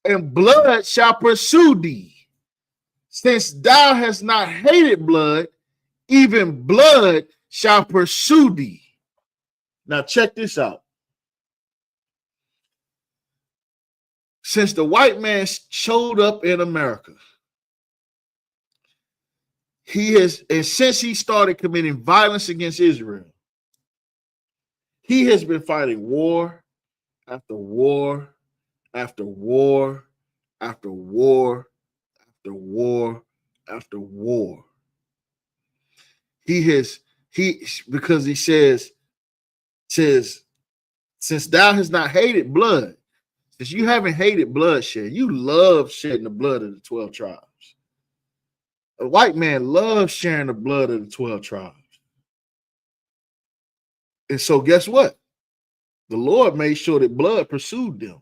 and blood shall pursue thee. Since thou hast not hated blood, even blood shall pursue thee. Now check this out. Since the white man showed up in America, since he started committing violence against Israel, he has been fighting war after war after war after war after war after war. Because he says, since thou hast not hated blood, since you haven't hated bloodshed, you love shedding the blood of the 12 tribes. A white man loves sharing the blood of the 12 tribes. And so guess what? The Lord made sure that blood pursued them.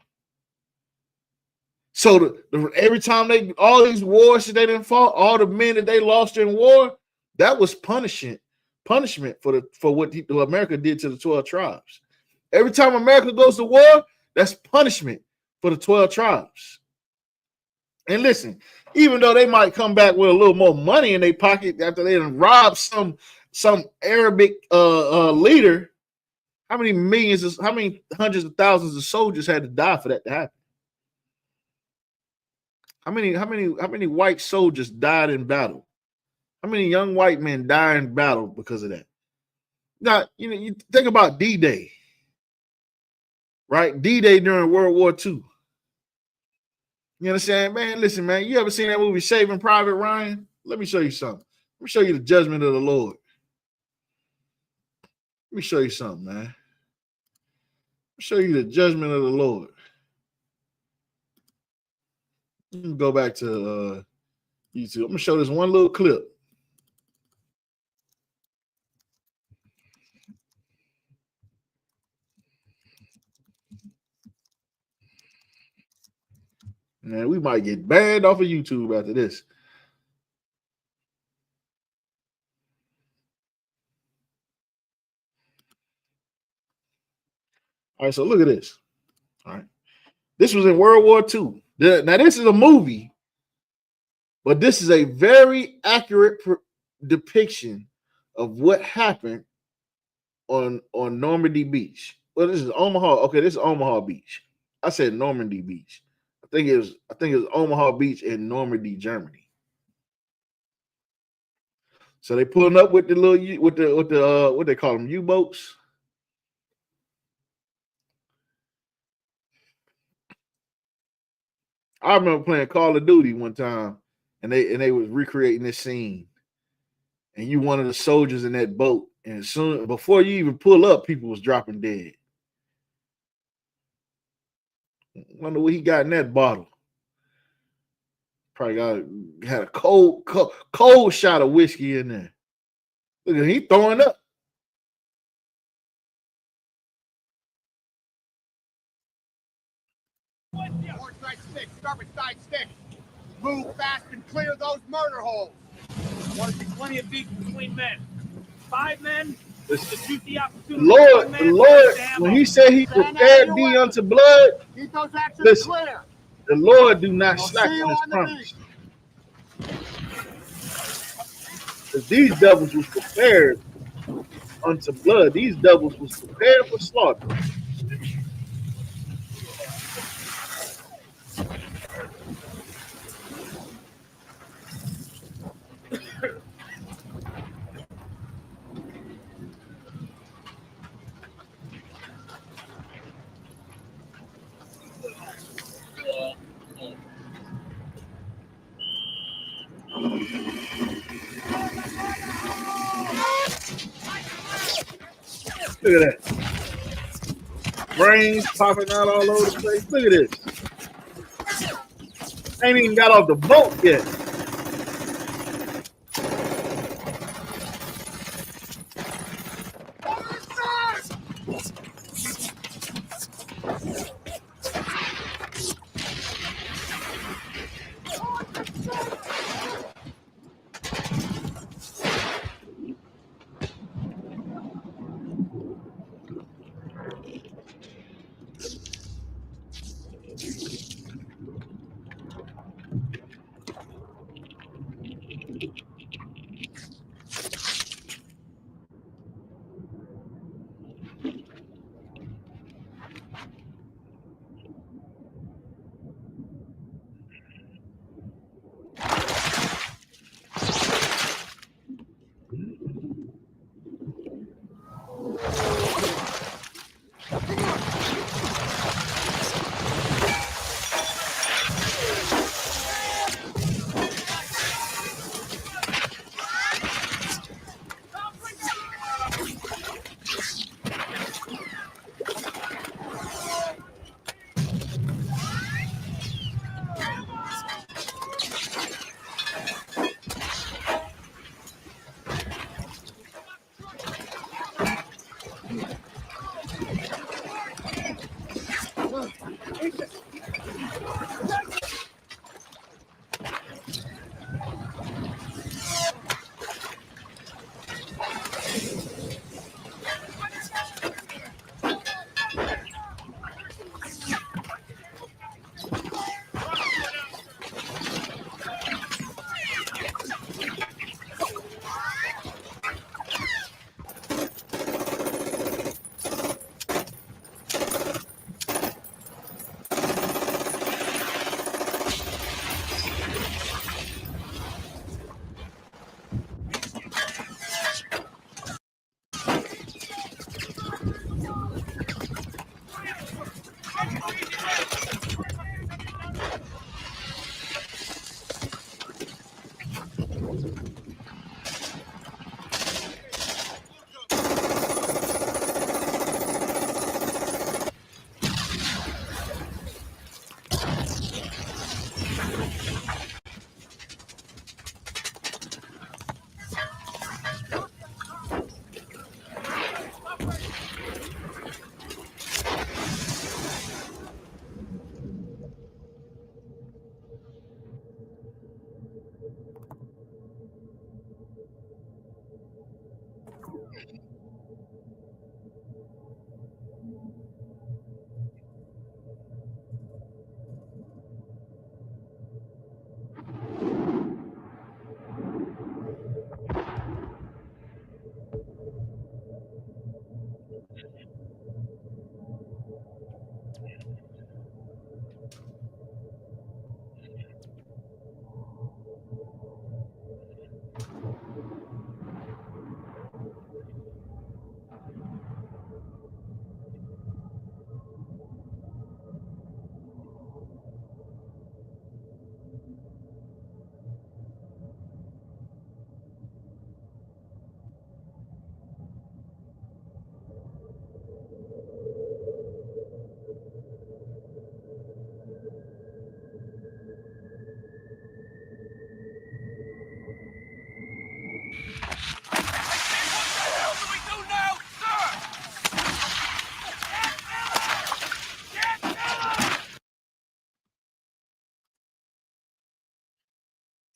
So every time all these wars that they didn't fought, all the men that they lost in war, that was punishment punishment for what America did to the 12 tribes. Every time America goes to war, that's punishment for the 12 tribes. And listen, even though they might come back with a little more money in their pocket after they done robbed some Arabic leader, how many hundreds of thousands of soldiers had to die for that to happen? How many white soldiers died in battle? How many young white men died in battle because of that? Now, you think about D-Day, right? D-Day during World War II. You understand, man? Listen, man, you ever seen that movie Saving Private Ryan? Let me show you something. Let me show you the judgment of the Lord. Let me show you something, man. Let me show you the judgment of the Lord. You can go back to YouTube. I'm going to show this one little clip. Man, we might get banned off of YouTube after this. All right, so look at this. All right. This was in World War II. Now, this is a movie, but this is a very accurate depiction of what happened on Normandy Beach. Well, this is Omaha. Okay, this is Omaha Beach. I said Normandy Beach. I think it was Omaha Beach in Normandy, Germany. So they pulling up with the what they call them, U-boats. I remember playing Call of Duty one time, and they was recreating this scene. And you one of the soldiers in that boat, and soon before you even pull up, people was dropping dead. Wonder what he got in that bottle. Probably had a cold shot of whiskey in there. Look at him, he throwing up. North side stick, starboard side stick. Move fast and clear those murder holes. Want to see plenty of beef between men. 5 men. Listen, The juicy opportunity. the Lord, when he said he prepared thee unto blood, Keep those actions listen, clear. the Lord do not I'll slack see you on his on the promise. Because these devils was prepared unto blood. These devils was prepared for slaughter. Look at that. Brains popping out all over the place. Look at this. Ain't even got off the boat yet.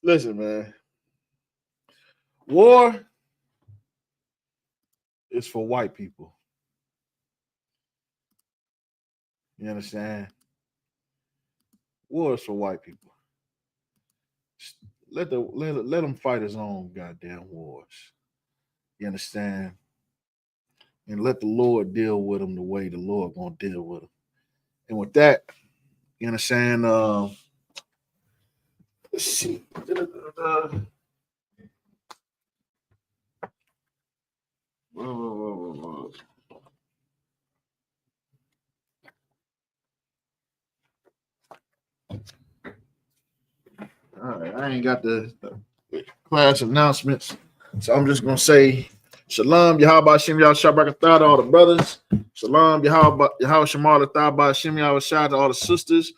Listen, man. War is for white people. You understand? War is for white people. Let them fight his own goddamn wars. You understand? And let the Lord deal with them the way the Lord gonna deal with them. And with that, you understand? Let's see. All right, I ain't got the class announcements, so I'm just gonna say Shalom, Yahweh Shem Yah Shabrakatah to all the brothers. Shalom, Yahweh Shemal Thaba Shem Yah Shah to all the sisters.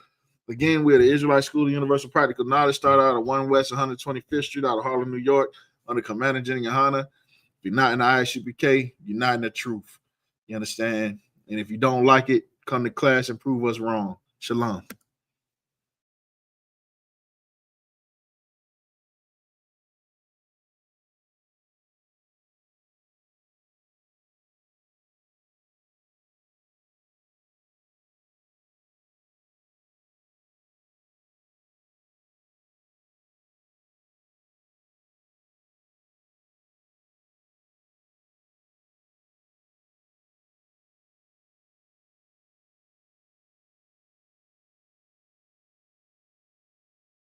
Again, we're the Israelite School of Universal Practical Knowledge, started out at 1 West 125th Street out of Harlem, New York, under Commander Jenny Yohana. If you're not in the ISUPK, you're not in the truth. You understand? And if you don't like it, come to class and prove us wrong. Shalom.